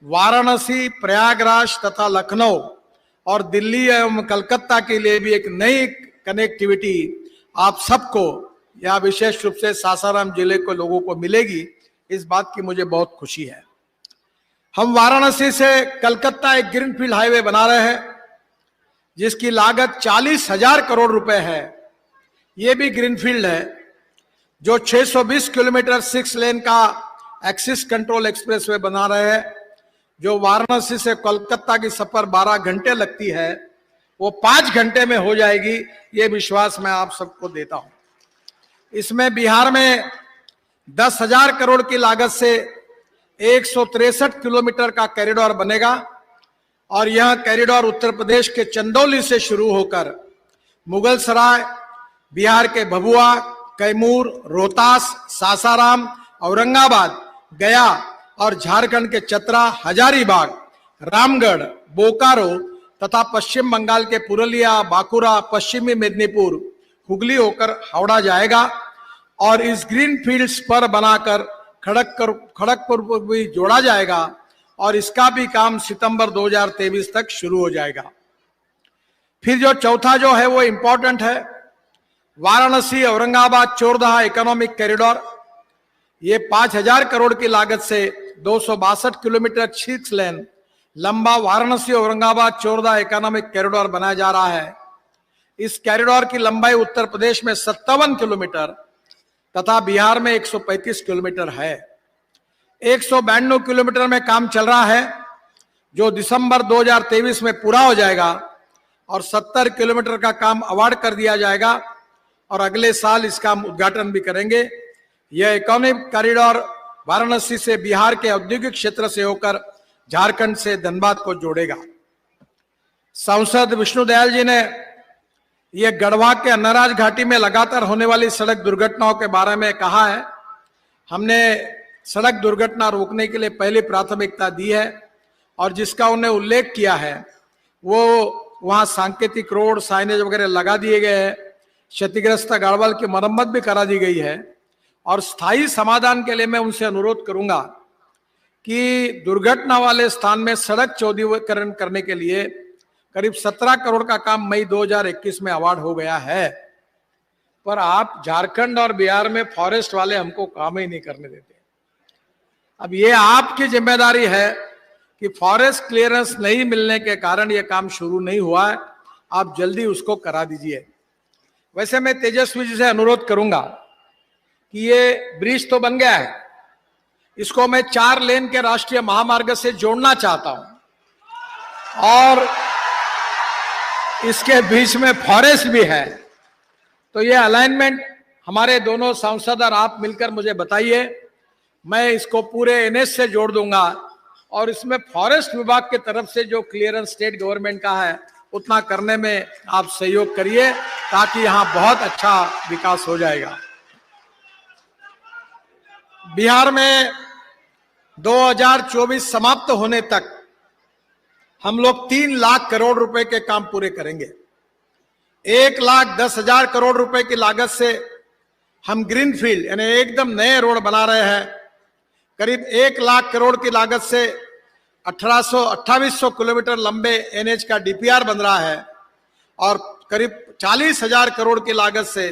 वाराणसी, प्रयागराज तथा लखनऊ और दिल्ली एवं कलकत्ता के लिए भी एक नई कनेक्टिविटी आप सबको या विशेष रूप से सासाराम जिले के लोगों को मिलेगी, इस बात की मुझे बहुत खुशी है। हम वाराणसी से कलकत्ता एक ग्रीनफील्ड हाईवे बना रहे हैं जिसकी लागत 40,000 करोड़ रुपए है। यह भी ग्रीनफील्ड है, जो 620 किलोमीटर 6 लेन का एक्सिस कंट्रोल एक्सप्रेसवे बना रहे हैं, जो वाराणसी से कोलकाता की सफर 12 घंटे लगती है, वो 5 घंटे में हो जाएगी। ये विश्वास मैं आप सबको देता हूं। इसमें बिहार में 10,000 करोड़ की लागत से 163 किलोमीटर का कॉरिडोर बनेगा और यह कॉरिडोर उत्तर प्रदेश के चंदौली से शुरू होकर मुगल सराय, बिहार के भभुआ, कैमूर, रोहतास, सासाराम, औरंगाबाद, गया और झारखंड के चतरा, हजारीबाग, रामगढ़, बोकारो तथा पश्चिम बंगाल के पुरुलिया, बांकुरा, पश्चिमी मेदिनीपुर, हुगली होकर हावड़ा जाएगा और इस ग्रीन फील्ड्स पर बनाकर खड़गपुर को भी जोड़ा जाएगा और इसका भी काम सितंबर 2023 तक शुरू हो जाएगा। फिर जो चौथा जो है वो इंपॉर्टेंट है, वाराणसी औरंगाबाद चोरदहा इकोनॉमिक कॉरिडोर। ये 5,000 करोड़ की लागत से 262 किलोमीटर 6 लेन लंबा वाराणसी औरंगाबाद चोरदहा इकोनॉमिक कॉरिडोर बनाया जा रहा है। इस कॉरिडोर की लंबाई उत्तर प्रदेश में 57 किलोमीटर तथा बिहार में 135 किलोमीटर है। 192 किलोमीटर में काम चल रहा है, जो दिसंबर 2023 में पूरा हो जाएगा और 70 किलोमीटर का काम अवार्ड कर दिया जाएगा और अगले साल इसका हम उद्घाटन भी करेंगे। यह इकोनॉमिक कॉरिडोर वाराणसी से बिहार के औद्योगिक क्षेत्र से होकर झारखंड से धनबाद को जोड़ेगा। सांसद विष्णु दयाल जी ने यह गढ़वा के अन्नराज घाटी में लगातार होने वाली सड़क दुर्घटनाओं के बारे में कहा है। हमने सड़क दुर्घटना रोकने के लिए पहली प्राथमिकता दी है और जिसका उन्हें उल्लेख किया है वो वहां सांकेतिक रोड साइनेज वगैरह लगा दिए गए हैं, क्षतिग्रस्त गाड़वल की मरम्मत भी करा दी गई है और स्थायी समाधान के लिए मैं उनसे अनुरोध करूंगा कि दुर्घटना वाले स्थान में सड़क चौड़ीकरण करने के लिए करीब 17 करोड़ का काम मई 2021 में अवार्ड हो गया है, पर आप झारखंड और बिहार में फॉरेस्ट वाले हमको काम ही नहीं करने देते। अब ये आपकी जिम्मेदारी है कि फॉरेस्ट क्लियरेंस नहीं मिलने के कारण यह काम शुरू नहीं हुआ है, आप जल्दी उसको करा दीजिए। वैसे मैं तेजस्वी जी से अनुरोध करूंगा कि ये ब्रिज तो बन गया है, इसको मैं 4 लेन के राष्ट्रीय महामार्ग से जोड़ना चाहता हूं और इसके बीच में फॉरेस्ट भी है, तो ये अलाइनमेंट हमारे दोनों सांसद और आप मिलकर मुझे बताइए, मैं इसको पूरे एनएच से जोड़ दूंगा और इसमें फॉरेस्ट विभाग की तरफ से जो क्लियरेंस स्टेट गवर्नमेंट का है उतना करने में आप सहयोग करिए ताकि यहां बहुत अच्छा विकास हो जाएगा। बिहार में 2024 समाप्त होने तक हम लोग 3 लाख करोड़ रुपए के काम पूरे करेंगे। 1,10,000 करोड़ रुपए की लागत से हम ग्रीनफील्ड यानी एकदम नए रोड बना रहे हैं। करीब 1 लाख करोड़ की लागत से 2800 किलोमीटर लंबे एनएच का डीपीआर बन रहा है और करीब 40,000 करोड़ की लागत से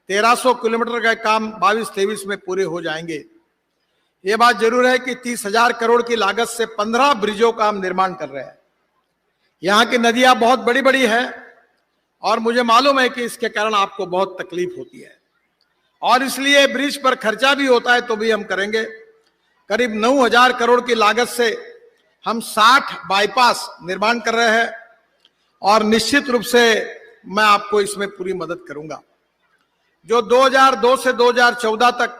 1300 किलोमीटर का काम 22-23 में पूरे हो जाएंगे। ये बात जरूर है कि 30,000 करोड़ की लागत से 15 ब्रिजों का हम निर्माण कर रहे हैं। यहाँ की नदियां बहुत बड़ी बड़ी है और मुझे मालूम है कि इसके कारण आपको बहुत तकलीफ होती है और इसलिए ब्रिज पर खर्चा भी होता है तो भी हम करेंगे। करीब 9,000 करोड़ की लागत से हम 60 बाईपास निर्माण कर रहे हैं और निश्चित रूप से मैं आपको इसमें पूरी मदद करूंगा। जो 2002 से 2014 तक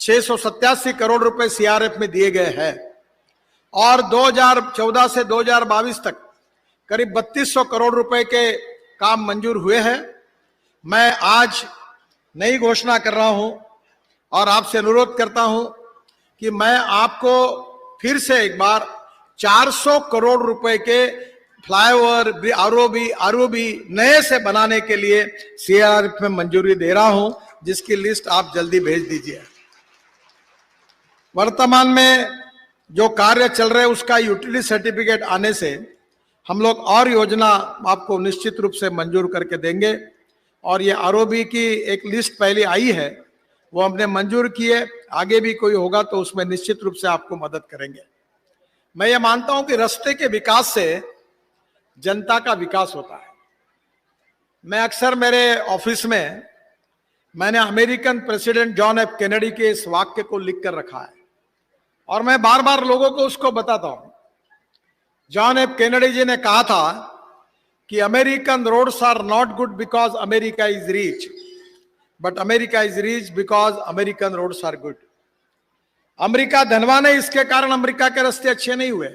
687 करोड़ रुपए सीआरएफ में दिए गए हैं और 2014 से 2022 तक करीब 3200 करोड़ रुपए के काम मंजूर हुए हैं। मैं आज नई घोषणा कर रहा हूं और आपसे अनुरोध करता हूं कि मैं आपको फिर से एक बार 400 करोड़ रुपए के फ्लाईओवर आरओबी नए से बनाने के लिए सीआरएफ में मंजूरी दे रहा हूं, जिसकी लिस्ट आप जल्दी भेज दीजिए। वर्तमान में जो कार्य चल रहे हैं उसका यूटिलिटी सर्टिफिकेट आने से हम लोग और योजना आपको निश्चित रूप से मंजूर करके देंगे और ये आरओबी की एक लिस्ट पहले आई है वो हमने मंजूर किए, आगे भी कोई होगा तो उसमें निश्चित रूप से आपको मदद करेंगे। मैं ये मानता हूं कि रास्ते के विकास से जनता का विकास होता है। मैं अक्सर मेरे ऑफिस में मैंने American president John F Kennedy के इस वाक्य को लिख कर रखा है और मैं बार बार लोगों को उसको बताता हूं। जॉन एफ कैनेडी जी ने कहा था कि American roads are not good because America is rich, but America is rich because American roads are good. America धनवान है, इसके कारण अमेरिका के रास्ते अच्छे नहीं हुए,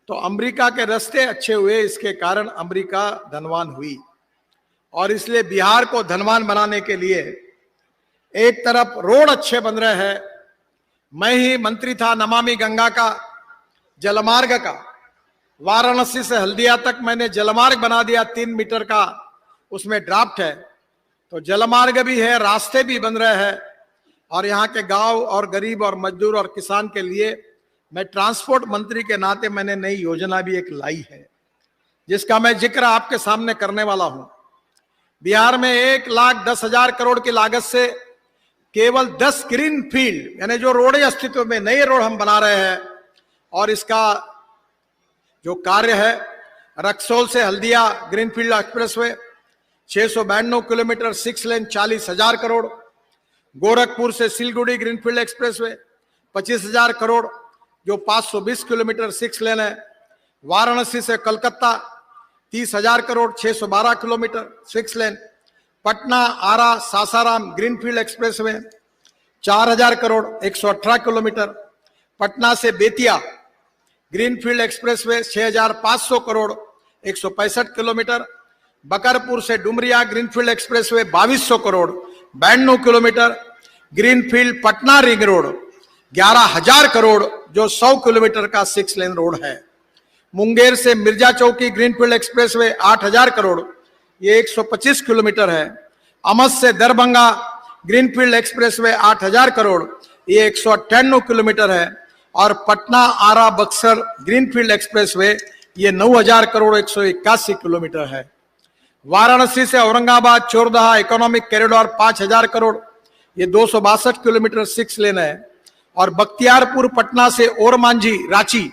तो अमेरिका के रास्ते अच्छे हुए इसके कारण अमेरिका धनवान हुई। और इसलिए बिहार को धनवान बनाने के लिए एक तरफ रोड अच्छे बन रहे हैं, मैं ही मंत्री था नमामि गंगा का, जलमार्ग का, वाराणसी से हल्दिया तक मैंने जलमार्ग बना दिया 3 मीटर का, उसमें ड्राफ्ट है, तो जलमार्ग भी है, रास्ते भी बन रहे हैं और यहाँ के गांव और गरीब और मजदूर और किसान के लिए मैं ट्रांसपोर्ट मंत्री के नाते मैंने नई योजना भी एक लाई है जिसका मैं जिक्र आपके सामने करने वाला हूं। बिहार में 1,10,000 करोड़ की लागत से केवल 10 ग्रीन फील्ड यानी जो रोड अस्तित्व में नए रोड हम बना रहे हैं और इसका जो कार्य है रक्सौल से हल्दिया ग्रीनफील्ड एक्सप्रेसवे, 692 किलोमीटर 6 लेन 40,000 करोड़। गोरखपुर से सिलगुड़ी ग्रीनफील्ड एक्सप्रेसवे 25,000 करोड़ जो 520 किलोमीटर 6 लेन है। वाराणसी से Calcutta 30,000 crore 612 kilometre 6 lane. Patna Arrah Sasaram greenfield expressway 4,000 crore 118 kilometre. Patna से Bettiah greenfield expressway 6,500 crore 165 kilometre. Bakarpur से Dumaria greenfield expressway 2,200 crore 92 kilometre. Greenfield Patna ring road 11,000 crore जो 100 किलोमीटर का 6 लेन रोड है। मुंगेर से मिर्जा चौकी ग्रीनफील्ड एक्सप्रेसवे 8,000 करोड़ ये 125 किलोमीटर है। अमद से दरभंगा ग्रीनफील्ड एक्सप्रेसवे 8,000 करोड़ ये 198 किलोमीटर है। और पटना आरा बक्सर ग्रीनफील्ड एक्सप्रेसवे ये 9,000 करोड़ 181 किलोमीटर है। वाराणसी से औरंगाबाद चोरदहा इकोनॉमिक कॉरिडोर 5,000 करोड़ ये 262 किलोमीटर 6 लेन है। और बख्तियारपुर पटना से ओरमांझी रांची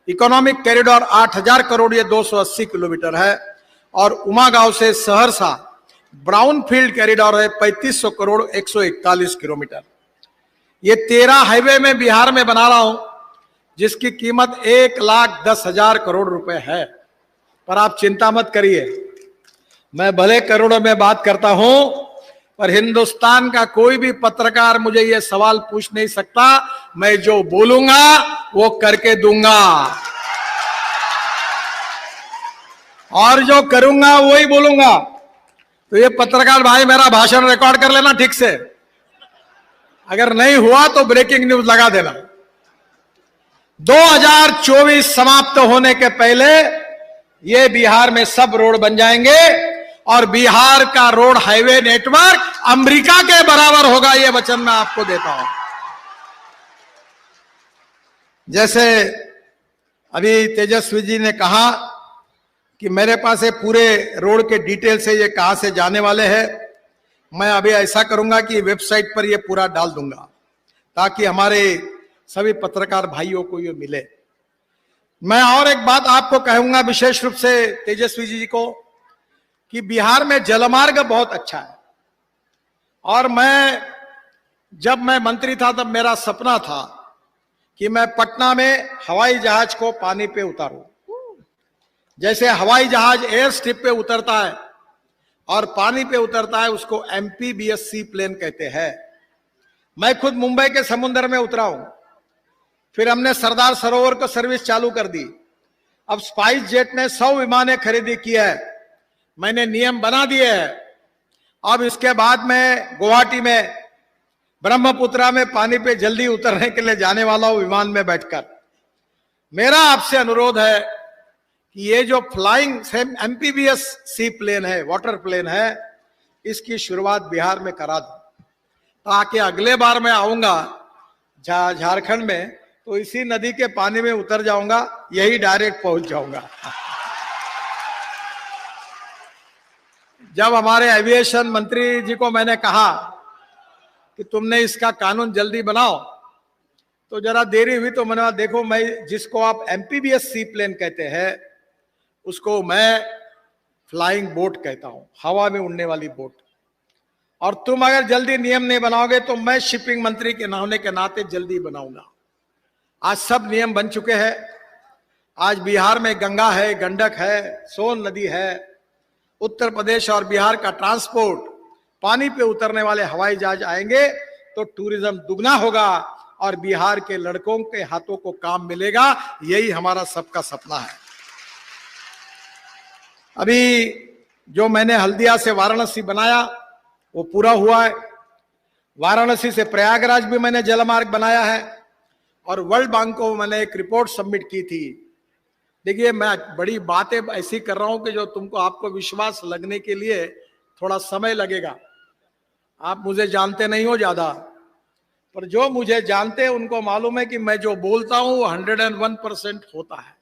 इकोनॉमिक कॉरिडोर 8,000 करोड़ ये 280 किलोमीटर है। और उमागांव से सहरसा ब्राउनफील्ड कॉरिडोर है 3,500 करोड़ 141 किलोमीटर। ये 13 हाईवे में बिहार में बना रहा हूं जिसकी कीमत 1,10,000 करोड़ रुपए है। पर आप चिंता मत करिए, मैं भले करोड़ों में बात करता हूं पर हिंदुस्तान का कोई भी पत्रकार मुझे ये सवाल पूछ नहीं सकता। मैं जो बोलूंगा वो करके दूंगा और जो करूंगा वही बोलूंगा। तो ये पत्रकार भाई मेरा भाषण रिकॉर्ड कर लेना ठीक से, अगर नहीं हुआ तो ब्रेकिंग न्यूज लगा देना। 2024 समाप्त होने के पहले ये बिहार में सब रोड बन जाएंगे और बिहार का रोड हाईवे नेटवर्क अमेरिका के बराबर होगा, ये वचन मैं आपको देता हूं। जैसे अभी तेजस्वी जी ने कहा कि मेरे पास ये पूरे रोड के डिटेल से ये कहां से जाने वाले हैं, मैं अभी ऐसा करूंगा कि वेबसाइट पर ये पूरा डाल दूंगा ताकि हमारे सभी पत्रकार भाइयों को ये मिले। मैं और एक बात आपको कहूंगा विशेष रूप से तेजस्वी जी को कि बिहार में जलमार्ग बहुत अच्छा है। और जब मैं मंत्री था तब मेरा सपना था कि मैं पटना में हवाई जहाज को पानी पे उतारूं। जैसे हवाई जहाज एयर स्ट्रिप पे उतरता है और पानी पे उतरता है उसको एमपीबीएस सी प्लेन कहते हैं। मैं खुद मुंबई के समुद्र में उतरा हूं, फिर हमने सरदार सरोवर को सर्विस चालू कर दी। अब स्पाइस जेट ने 100 विमानें खरीदी की है, मैंने नियम बना दिए हैं। अब इसके बाद मैं गुवाहाटी में ब्रह्मपुत्रा में पानी पे जल्दी उतरने के लिए जाने वाला हूं विमान में बैठकर। मेरा आपसे अनुरोध है कि ये जो फ्लाइंग एमपीबीएस सी प्लेन है, वाटर प्लेन है, इसकी शुरुआत बिहार में करा दो ताकि अगले बार मैं आऊंगा झारखंड में तो इसी नदी के पानी में उतर जाऊंगा, यही डायरेक्ट पहुंच जाऊंगा। जब हमारे एविएशन मंत्री जी को मैंने कहा कि तुमने इसका कानून जल्दी बनाओ तो जरा देरी हुई, तो मैंने कहा देखो मैं जिसको आप एमपीबीएस सी प्लेन कहते हैं उसको मैं फ्लाइंग बोट कहता हूं, हवा में उड़ने वाली बोट। और तुम अगर जल्दी नियम नहीं बनाओगे तो मैं शिपिंग मंत्री के होने के नाते जल्दी बनाऊंगा। आज सब नियम बन चुके हैं। आज बिहार में गंगा है, गंडक है, सोन नदी है। उत्तर प्रदेश और बिहार का ट्रांसपोर्ट, पानी पे उतरने वाले हवाई जहाज आएंगे तो टूरिज्म दुगना होगा और बिहार के लड़कों के हाथों को काम मिलेगा। यही हमारा सबका सपना है। अभी जो मैंने हल्दिया से वाराणसी बनाया वो पूरा हुआ है। वाराणसी से प्रयागराज भी मैंने जलमार्ग बनाया है और वर्ल्ड बैंक को मैंने एक रिपोर्ट सबमिट की थी। देखिए मैं बड़ी बातें ऐसी कर रहा हूं कि जो तुमको आपको विश्वास लगने के लिए थोड़ा समय लगेगा। आप मुझे जानते नहीं हो ज्यादा, पर जो मुझे जानते हैं उनको मालूम है कि मैं जो बोलता हूं वो 101% होता है।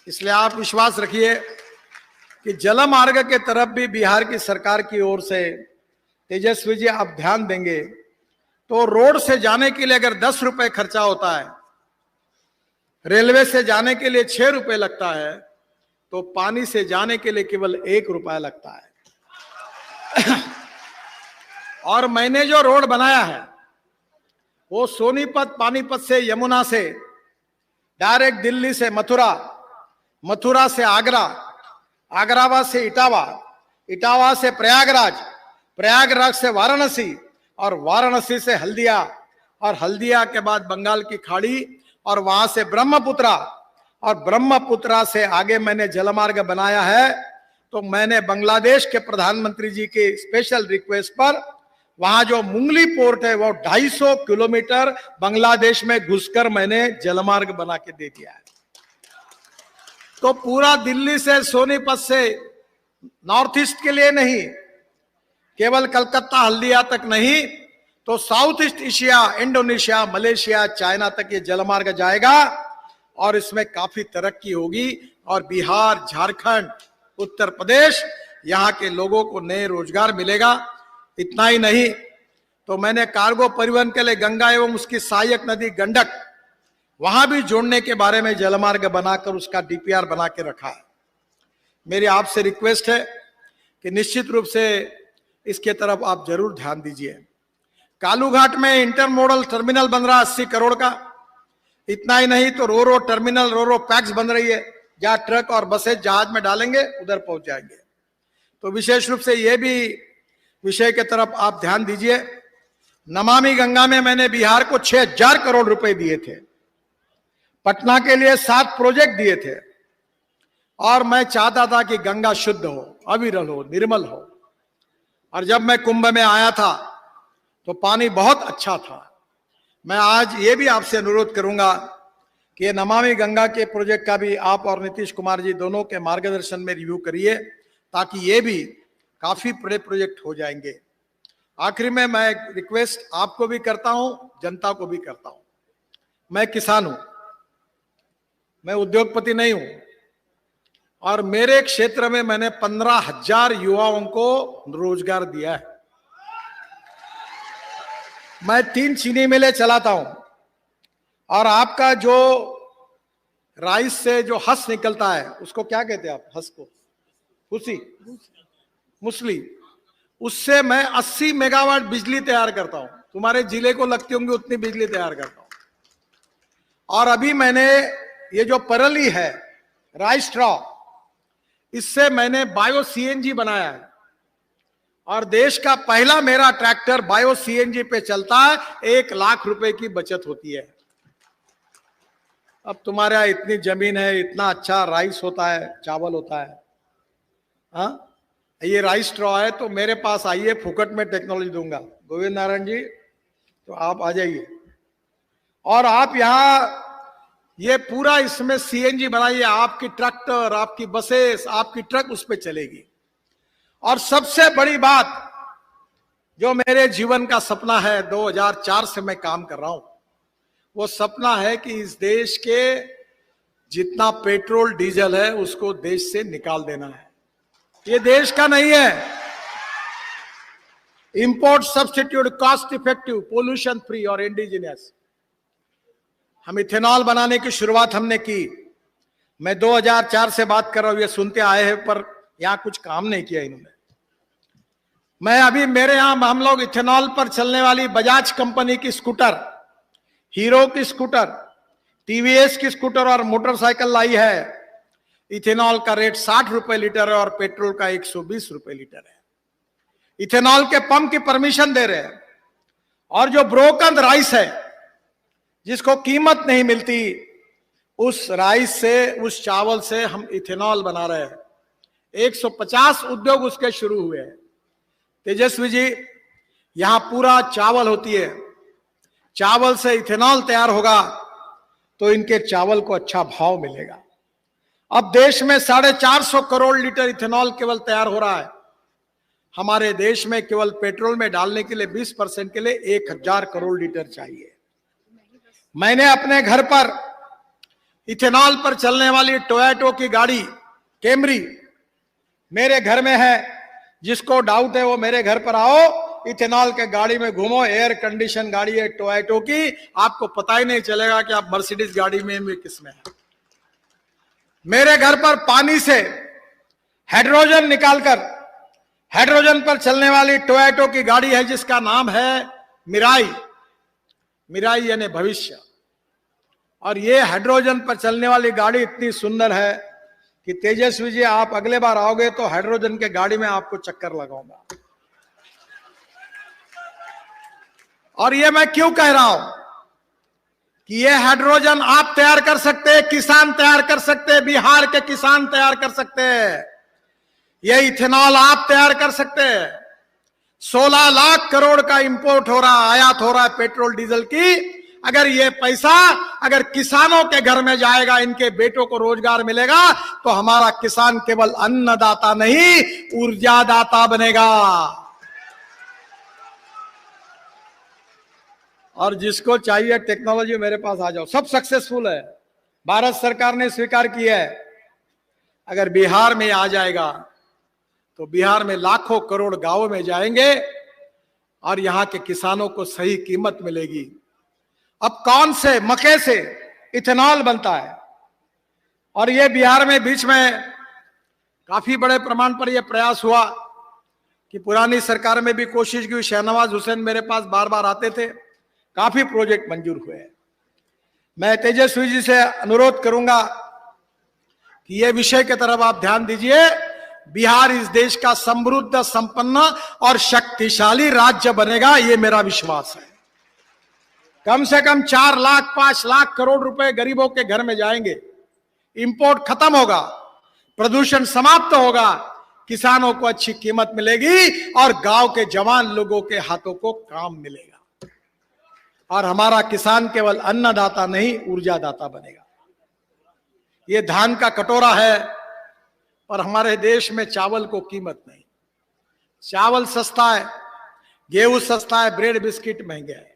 इसलिए आप विश्वास रखिए कि जलमार्ग के तरफ भी बिहार की सरकार की ओर से तेजस्वी जी आप ध्यान देंगे तो रोड से जाने के लिए अगर 10 रुपए खर्चा होता है, रेलवे से जाने के लिए 6 रुपए लगता है, तो पानी से जाने के लिए केवल 1 रुपया लगता है। और मैंने जो रोड बनाया है वो सोनीपत पानीपत से यमुना से डायरेक्ट दिल्ली से मथुरा, मथुरा से आगरा, आगराबाद से इटावा, इटावा से प्रयागराज, प्रयागराज से वाराणसी और वाराणसी से हल्दिया और हल्दिया के बाद बंगाल की खाड़ी और वहां से ब्रह्मपुत्रा और ब्रह्मपुत्रा से आगे मैंने जलमार्ग बनाया है। तो मैंने बांग्लादेश के प्रधानमंत्री जी के स्पेशल रिक्वेस्ट पर वहां जो मुंगली पोर्ट है वो 250 किलोमीटर बांग्लादेश में घुसकर मैंने जलमार्ग बना के दे दिया है। तो पूरा दिल्ली से सोनीपत से नॉर्थ ईस्ट के लिए नहीं, केवल कलकत्ता हल्दिया तक नहीं, तो south east Asia, Indonesia, Malaysia, China तक ये जलमार्ग जाएगा और इसमें काफी तरक्की होगी। और बिहार, झारखंड, उत्तर प्रदेश, यहाँ के लोगों को नए रोजगार मिलेगा। इतना ही नहीं, तो मैंने कार्गो परिवहन के लिए गंगा एवं उसकी सहायक नदी गंडक वहां भी जोड़ने के बारे में जलमार्ग बनाकर उसका डीपीआर बना के रखा है। मेरी आपसे रिक्वेस्ट है कि निश्चित रूप से इसके तरफ आप जरूर ध्यान दीजिए। कालूघाट में इंटरमोडल टर्मिनल बन रहा 80 करोड़ का। इतना ही नहीं तो रोरो टर्मिनल, रोरो पैक्स बन रही है, जहां ट्रक और बसें जहाज में डालेंगे उधर पहुंच जाएंगे। तो विशेष रूप से यह भी विषय के तरफ आप ध्यान दीजिए। नमामि गंगा में मैंने बिहार को 6000 करोड़ रुपए दिए थे, पटना के लिए 7 प्रोजेक्ट दिए थे और मैं चाहता था कि गंगा शुद्ध हो, अविरल हो, निर्मल हो। और जब मैं कुंभ में आया था तो पानी बहुत अच्छा था। मैं आज ये भी आपसे अनुरोध करूंगा कि ये नमामि गंगा के प्रोजेक्ट का भी आप और नीतीश कुमार जी दोनों के मार्गदर्शन में रिव्यू करिए, ताकि ये भी काफी बड़े प्रोजेक्ट हो जाएंगे। आखिरी में मैं रिक्वेस्ट आपको भी करता हूं, जनता को भी करता हूं। मैं किसान हूं, मैं उद्योगपति नहीं हूं, और मेरे क्षेत्र में मैंने 15,000 युवाओं को रोजगार दिया है। मैं 3 चीनी मिलें चलाता हूं, और आपका जो राइस से जो हस निकलता है उसको क्या कहते हैं आप? हस को भूसी, मुसली, उससे मैं 80 मेगावाट बिजली तैयार करता हूं। तुम्हारे जिले को लगती होंगी उतनी बिजली तैयार करता हूं। और अभी मैंने ये जो परली है राइस स्ट्रॉ, इससे मैंने बायो सीएनजी बनाया है, और देश का पहला मेरा ट्रैक्टर बायो सीएनजी पे चलता है। 1 लाख रुपए की बचत होती है। अब तुम्हारे यहाँ इतनी जमीन है, इतना अच्छा राइस होता है, चावल होता है, हाँ, ये राइस स्ट्रॉ है, तो मेरे पास आइए, फुकट में टेक्नोलॉजी दूंगा। गोविंद नारायण जी, तो आप आ जाइए और आप यहाँ ये पूरा इसमें सीएनजी बनाइए। आपकी ट्रैक्टर, आपकी बसेस, आपकी ट्रक उस पर चलेगी। और सबसे बड़ी बात जो मेरे जीवन का सपना है, 2004 से मैं काम कर रहा हूं, वो सपना है कि इस देश के जितना पेट्रोल डीजल है उसको देश से निकाल देना है। ये देश का नहीं है। Import substitute, cost effective, pollution free और इंडिजिनियस। हम इथेनॉल बनाने की शुरुआत हमने की। मैं 2004 से बात कर रहा हूं, ये सुनते आए हैं, पर यहां कुछ काम नहीं किया इन्होंने। मैं अभी मेरे यहां हम लोग इथेनॉल पर चलने वाली बजाज कंपनी की स्कूटर, हीरो की स्कूटर, टीवीएस की स्कूटर और मोटरसाइकिल लाई है। इथेनॉल का रेट 60 रुपए लीटर है और पेट्रोल का 120 रुपए लीटर है। इथेनॉल के पंप की परमिशन दे रहे हैं। और जो ब्रोकन राइस है, जिसको कीमत नहीं मिलती, उस राइस से, उस चावल से हम इथेनॉल बना रहे हैं। 150 उद्योग उसके शुरू हुए हैं। तेजस्वी जी, यहां पूरा चावल होती है, चावल से इथेनॉल तैयार होगा तो इनके चावल को अच्छा भाव मिलेगा। अब देश में 450 करोड़ लीटर इथेनॉल केवल तैयार हो रहा है। हमारे देश में केवल पेट्रोल में डालने के लिए 20% के लिए 1000 करोड़ लीटर चाहिए। मैंने अपने घर पर इथेनॉल पर चलने वाली टोयोटा की गाड़ी कैमरी मेरे घर में है। जिसको डाउट है वो मेरे घर पर आओ, इथेनॉल के गाड़ी में घूमो, एयर कंडीशन गाड़ी है टोयोटा की, आपको पता ही नहीं चलेगा कि आप मर्सिडीज गाड़ी में किस में है। मेरे घर पर पानी से हाइड्रोजन निकालकर हाइड्रोजन पर चलने वाली टोयोटा की गाड़ी है जिसका नाम है मिराई। मिराई यानी भविष्य। और ये हाइड्रोजन पर चलने वाली गाड़ी इतनी सुंदर है कि तेजस्वी जी, आप अगले बार आओगे तो हाइड्रोजन के गाड़ी में आपको चक्कर लगाऊंगा। और ये मैं क्यों कह रहा हूं कि ये हाइड्रोजन आप तैयार कर सकते हैं, किसान तैयार कर सकते हैं, बिहार के किसान तैयार कर सकते हैं। ये इथेनॉल आप तैयार कर सकते हैं। 16 लाख करोड़ का इंपोर्ट हो रहा, आयात हो रहा है पेट्रोल डीजल की। अगर ये पैसा अगर किसानों के घर में जाएगा, इनके बेटों को रोजगार मिलेगा, तो हमारा किसान केवल अन्नदाता नहीं, ऊर्जादाता बनेगा। और जिसको चाहिए टेक्नोलॉजी, मेरे पास आ जाओ, सब सक्सेसफुल है। भारत सरकार ने स्वीकार किया है। अगर बिहार में आ जाएगा तो बिहार में लाखों करोड़ गांवों में जाएंगे और यहां के किसानों को सही कीमत मिलेगी। अब कौन से मक्के से इथेनॉल बनता है, और ये बिहार में बीच में काफी बड़े प्रमाण पर यह प्रयास हुआ कि पुरानी सरकार में भी कोशिश की। शहनवाज हुसैन मेरे पास बार बार आते थे, काफी प्रोजेक्ट मंजूर हुए। मैं तेजस्वी जी से अनुरोध करूंगा कि यह विषय की तरफ आप ध्यान दीजिए। बिहार इस देश का समृद्ध, संपन्न और शक्तिशाली राज्य बनेगा, यह मेरा विश्वास है। कम से कम 4 लाख 5 लाख करोड़ रुपए गरीबों के घर में जाएंगे। इंपोर्ट खत्म होगा, प्रदूषण समाप्त होगा, किसानों को अच्छी कीमत मिलेगी और गांव के जवान लोगों के हाथों को काम मिलेगा। और हमारा किसान केवल अन्नदाता नहीं, ऊर्जादाता बनेगा। ये धान का कटोरा है और हमारे देश में चावल को कीमत नहीं। चावल सस्ता है, गेहूं सस्ता है, ब्रेड बिस्किट महंगे हैं,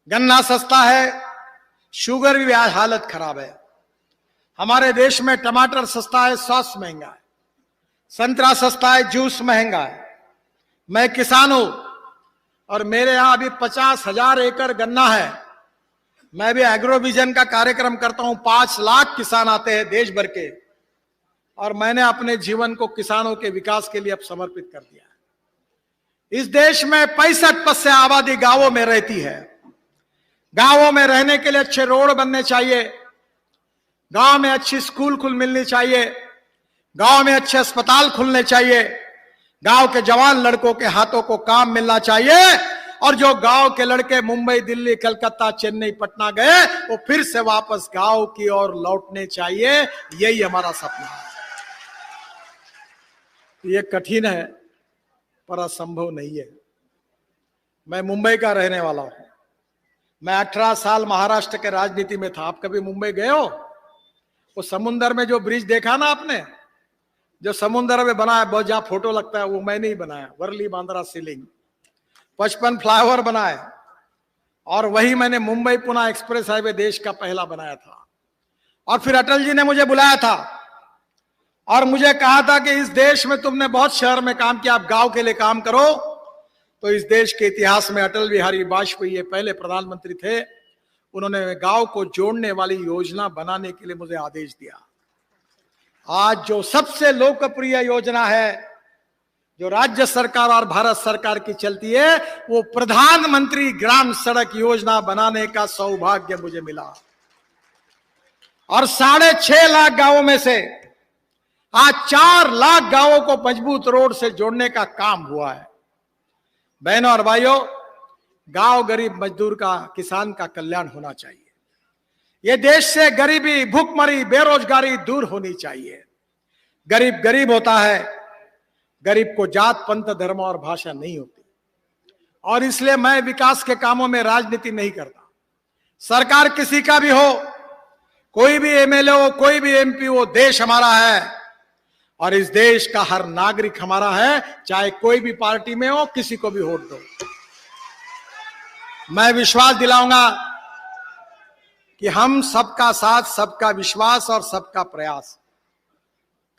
गन्ना सस्ता है, शुगर भी हालत खराब है। हमारे देश में टमाटर सस्ता है, सॉस महंगा है, संतरा सस्ता है, जूस महंगा है। मैं किसान हूं और मेरे यहां अभी 50,000 एकड़ गन्ना है। मैं भी एग्रो विजन का कार्यक्रम करता हूं। 5 लाख किसान आते हैं देश भर के, और मैंने अपने जीवन को किसानों के विकास के लिए अब समर्पित कर दिया है। इस देश में 65% आबादी गांवों में रहती है। गांवों में रहने के लिए अच्छे रोड बनने चाहिए, गांव में अच्छी स्कूल मिलनी चाहिए, गांव में अच्छे अस्पताल खुलने चाहिए, गांव के जवान लड़कों के हाथों को काम मिलना चाहिए, और जो गांव के लड़के मुंबई, दिल्ली, कलकत्ता, चेन्नई, पटना गए, वो फिर से वापस गांव की ओर लौटने चाहिए। यही हमारा सपना है। ये कठिन है पर असंभव नहीं है। मैं मुंबई का रहने वाला हूं। मैं 18 साल महाराष्ट्र के राजनीति में था। आप कभी मुंबई गए हो? वो समुद्र में जो ब्रिज देखा ना आपने, जो समुद्र में बना है, बहुत जहां फोटो लगता है, वो मैंने ही बनाया। वर्ली बांद्रा सीलिंग 55 फ्लाईओवर बनाए, और वही मैंने मुंबई पुणे एक्सप्रेस हाईवे देश का पहला बनाया था। और फिर अटल जी ने मुझे बुलाया था और मुझे कहा था कि इस देश में तुमने बहुत शहर में काम किया, आप गांव के लिए काम करो। तो इस देश के इतिहास में अटल बिहारी वाजपेयी पहले प्रधानमंत्री थे। उन्होंने गांव को जोड़ने वाली योजना बनाने के लिए मुझे आदेश दिया। आज जो सबसे लोकप्रिय योजना है, जो राज्य सरकार और भारत सरकार की चलती है, वो प्रधानमंत्री ग्राम सड़क योजना बनाने का सौभाग्य मुझे मिला। और 6.5 लाख गांवों में से आज 4 लाख गांवों को मजबूत रोड से जोड़ने का काम हुआ है। बहनों और भाइयों, गांव गरीब मजदूर का, किसान का कल्याण होना चाहिए। ये देश से गरीबी, भूखमरी, बेरोजगारी दूर होनी चाहिए। गरीब गरीब होता है, गरीब को जात, पंथ, धर्म और भाषा नहीं होती। और इसलिए मैं विकास के कामों में राजनीति नहीं करता। सरकार किसी का भी हो, कोई भी एमएलए हो, कोई भी एमपी हो, देश हमारा है और इस देश का हर नागरिक हमारा है, चाहे कोई भी पार्टी में हो, किसी को भी वोट दो। मैं विश्वास दिलाऊंगा कि हम सबका साथ, सबका विश्वास और सबका प्रयास।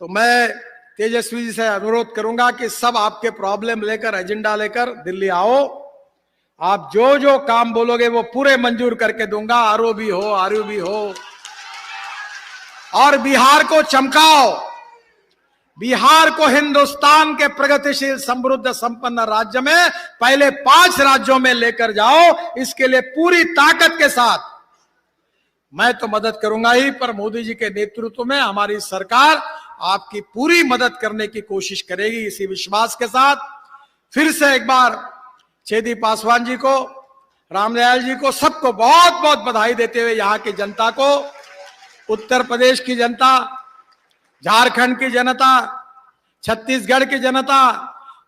तो मैं तेजस्वी जी से अनुरोध करूंगा कि सब आपके प्रॉब्लम लेकर, एजेंडा लेकर दिल्ली आओ। आप जो जो काम बोलोगे वो पूरे मंजूर करके दूंगा। आरओबी हो, आरयूबी हो, और बिहार को चमकाओ। बिहार को हिंदुस्तान के प्रगतिशील समृद्ध संपन्न राज्य में पहले 5 राज्यों में लेकर जाओ, इसके लिए पूरी ताकत के साथ मैं तो मदद करूंगा ही, पर मोदी जी के नेतृत्व में हमारी सरकार आपकी पूरी मदद करने की कोशिश करेगी। इसी विश्वास के साथ फिर से एक बार छेदी पासवान जी को, रामदयाल जी को, सबको बहुत बहुत बधाई देते हुए यहाँ की जनता को, उत्तर प्रदेश की जनता, झारखंड की जनता, छत्तीसगढ़ की जनता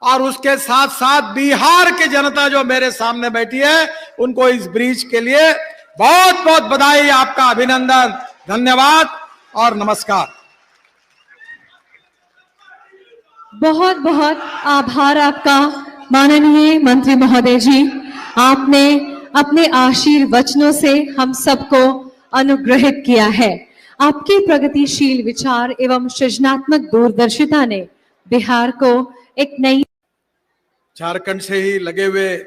और उसके साथ साथ बिहार की जनता जो मेरे सामने बैठी है, उनको इस ब्रिज के लिए बहुत बहुत बधाई, आपका अभिनंदन, धन्यवाद और नमस्कार। बहुत बहुत आभार आपका माननीय मंत्री महोदय जी। आपने अपने आशीर्वचनों से हम सबको अनुग्रहित किया है। आपके प्रगतिशील विचार एवं सृजनात्मक दूरदर्शिता ने बिहार को एक नई, झारखंड से ही लगे हुए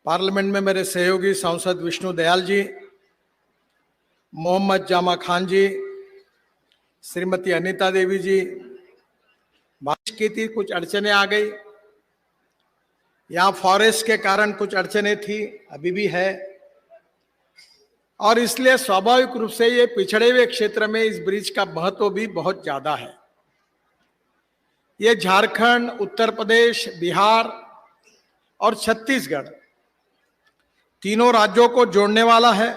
पार्लियामेंट में मेरे सहयोगी सांसद विष्णु दयाल जी, मोहम्मद जामा खान जी, श्रीमती अनीता देवी जी, बारिश की थी, कुछ अड़चने आ गई, यहाँ फॉरेस्ट के कारण कुछ अड़चने थी, अभी भी है, और इसलिए स्वाभाविक रूप से ये पिछड़े हुए क्षेत्र में इस ब्रिज का महत्व भी बहुत ज्यादा है। ये झारखंड, उत्तर प्रदेश, बिहार और छत्तीसगढ़ तीनों राज्यों को जोड़ने वाला है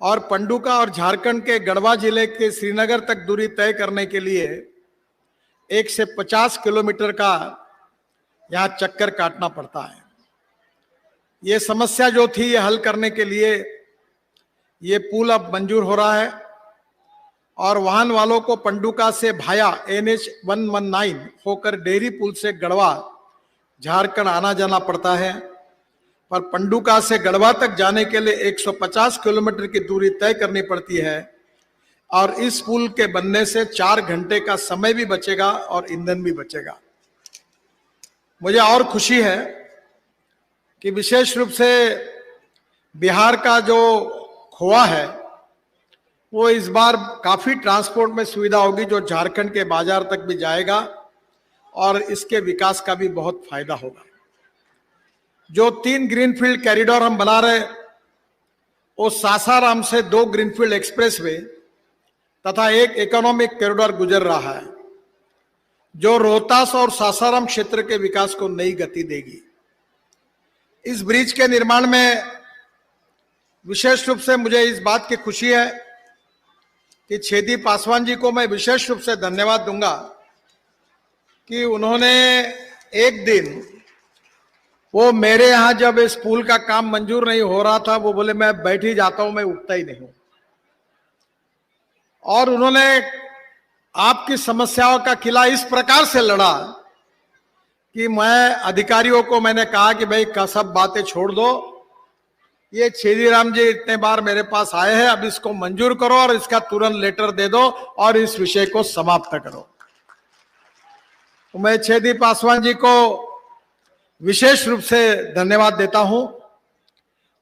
और पंडुका और झारखंड के गढ़वा जिले के श्रीनगर तक दूरी तय करने के लिए 1 से 50 किलोमीटर का यहाँ चक्कर काटना पड़ता है। ये समस्या जो थी, ये हल करने के लिए ये पुल अब मंजूर हो रहा है और वाहन वालों को पंडुका से भाया NH 119 होकर डेहरी पुल से गढ़वा झारखंड आना जाना पड़ता है, पर पंडुका से गढ़वा तक जाने के लिए 150 किलोमीटर की दूरी तय करनी पड़ती है और इस पुल के बनने से 4 घंटे का समय भी बचेगा और ईंधन भी बचेगा। मुझे और खुशी है कि विशेष रूप से बिहार का जो खोआ है वो इस बार काफी ट्रांसपोर्ट में सुविधा होगी, जो झारखंड के बाजार तक भी जाएगा और इसके विकास का भी बहुत फायदा होगा। जो 3 ग्रीनफील्ड कॉरिडोर हम बना रहे, वो सासाराम से 2 ग्रीनफील्ड एक्सप्रेसवे तथा 1 इकोनॉमिक कॉरिडोर गुजर रहा है, जो रोहतास और सासाराम क्षेत्र के विकास को नई गति देगी। इस ब्रिज के निर्माण में विशेष रूप से मुझे इस बात की खुशी है कि छेदी पासवान जी को मैं विशेष रूप से धन्यवाद दूंगा कि उन्होंने एक दिन, वो मेरे यहाँ जब इस पुल का काम मंजूर नहीं हो रहा था, वो बोले मैं बैठ ही जाता हूं, मैं उठता ही नहीं हूं, और उन्होंने आपकी समस्याओं का किला इस प्रकार से लड़ा कि मैं अधिकारियों को मैंने कहा कि भाई का सब बातें छोड़ दो, ये छेदीराम जी इतने बार मेरे पास आए हैं, अब इसको मंजूर करो और इसका तुरंत लेटर दे दो और इस विषय को समाप्त करो। तो मैं छेदी पासवान जी को विशेष रूप से धन्यवाद देता हूं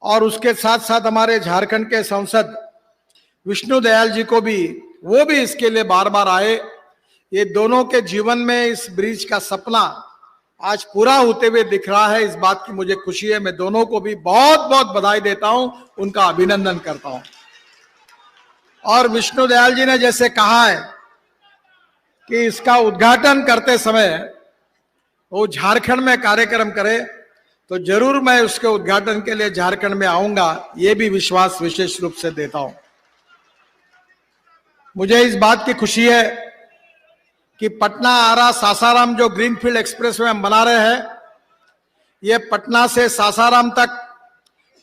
और उसके साथ साथ हमारे झारखंड के सांसद विष्णु दयाल जी को भी, वो भी इसके लिए बार बार आए। ये दोनों के जीवन में इस ब्रिज का सपना आज पूरा होते हुए दिख रहा है, इस बात की मुझे खुशी है। मैं दोनों को भी बहुत बहुत बधाई देता हूं, उनका अभिनंदन करता हूं। और विष्णु दयाल जी ने जैसे कहा है कि इसका उद्घाटन करते समय वो झारखंड में कार्यक्रम करे, तो जरूर मैं उसके उद्घाटन के लिए झारखंड में आऊंगा, ये भी विश्वास विशेष रूप से देता हूं। मुझे इस बात की खुशी है कि पटना आरा सासाराम जो ग्रीनफील्ड एक्सप्रेस में हम बना रहे हैं, ये पटना से सासाराम तक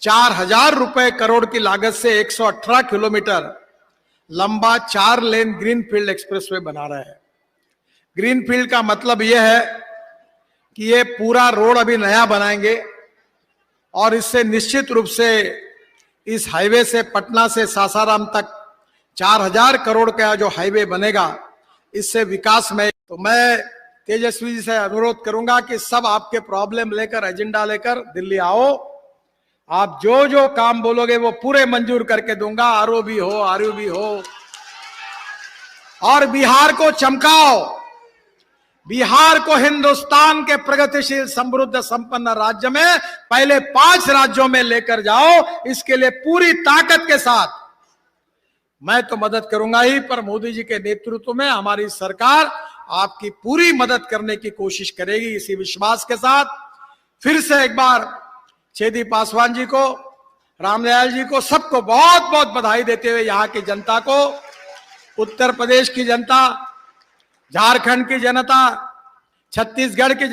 4000 रुपए करोड़ की लागत से 118 किलोमीटर लंबा 4 लेन ग्रीनफील्ड एक्सप्रेसवे बना रहे हैं। ग्रीनफील्ड का मतलब यह है कि ये पूरा रोड अभी नया बनाएंगे और इससे निश्चित रूप से इस हाईवे से पटना से सासाराम तक 4000 करोड़ का जो हाईवे बनेगा, इससे विकास में, तो मैं तेजस्वी जी से अनुरोध करूंगा कि सब आपके प्रॉब्लम लेकर, एजेंडा लेकर दिल्ली आओ। आप जो जो काम बोलोगे वो पूरे मंजूर करके दूंगा। आरओबी हो, आरयूबी हो, और बिहार को चमकाओ, बिहार को हिंदुस्तान के प्रगतिशील समृद्ध संपन्न राज्य में पहले 5 राज्यों में लेकर जाओ। इसके लिए पूरी ताकत के साथ मैं तो मदद करूंगा ही, पर मोदी जी के नेतृत्व में हमारी सरकार आपकी पूरी मदद करने की कोशिश करेगी। इसी विश्वास के साथ फिर से एक बार छेदी पासवान जी को, रामदयाल जी को, सबको बहुत बहुत बधाई देते हुए यहाँ की जनता को, उत्तर प्रदेश की जनता, झारखंड की जनता, छत्तीसगढ़ की जनता,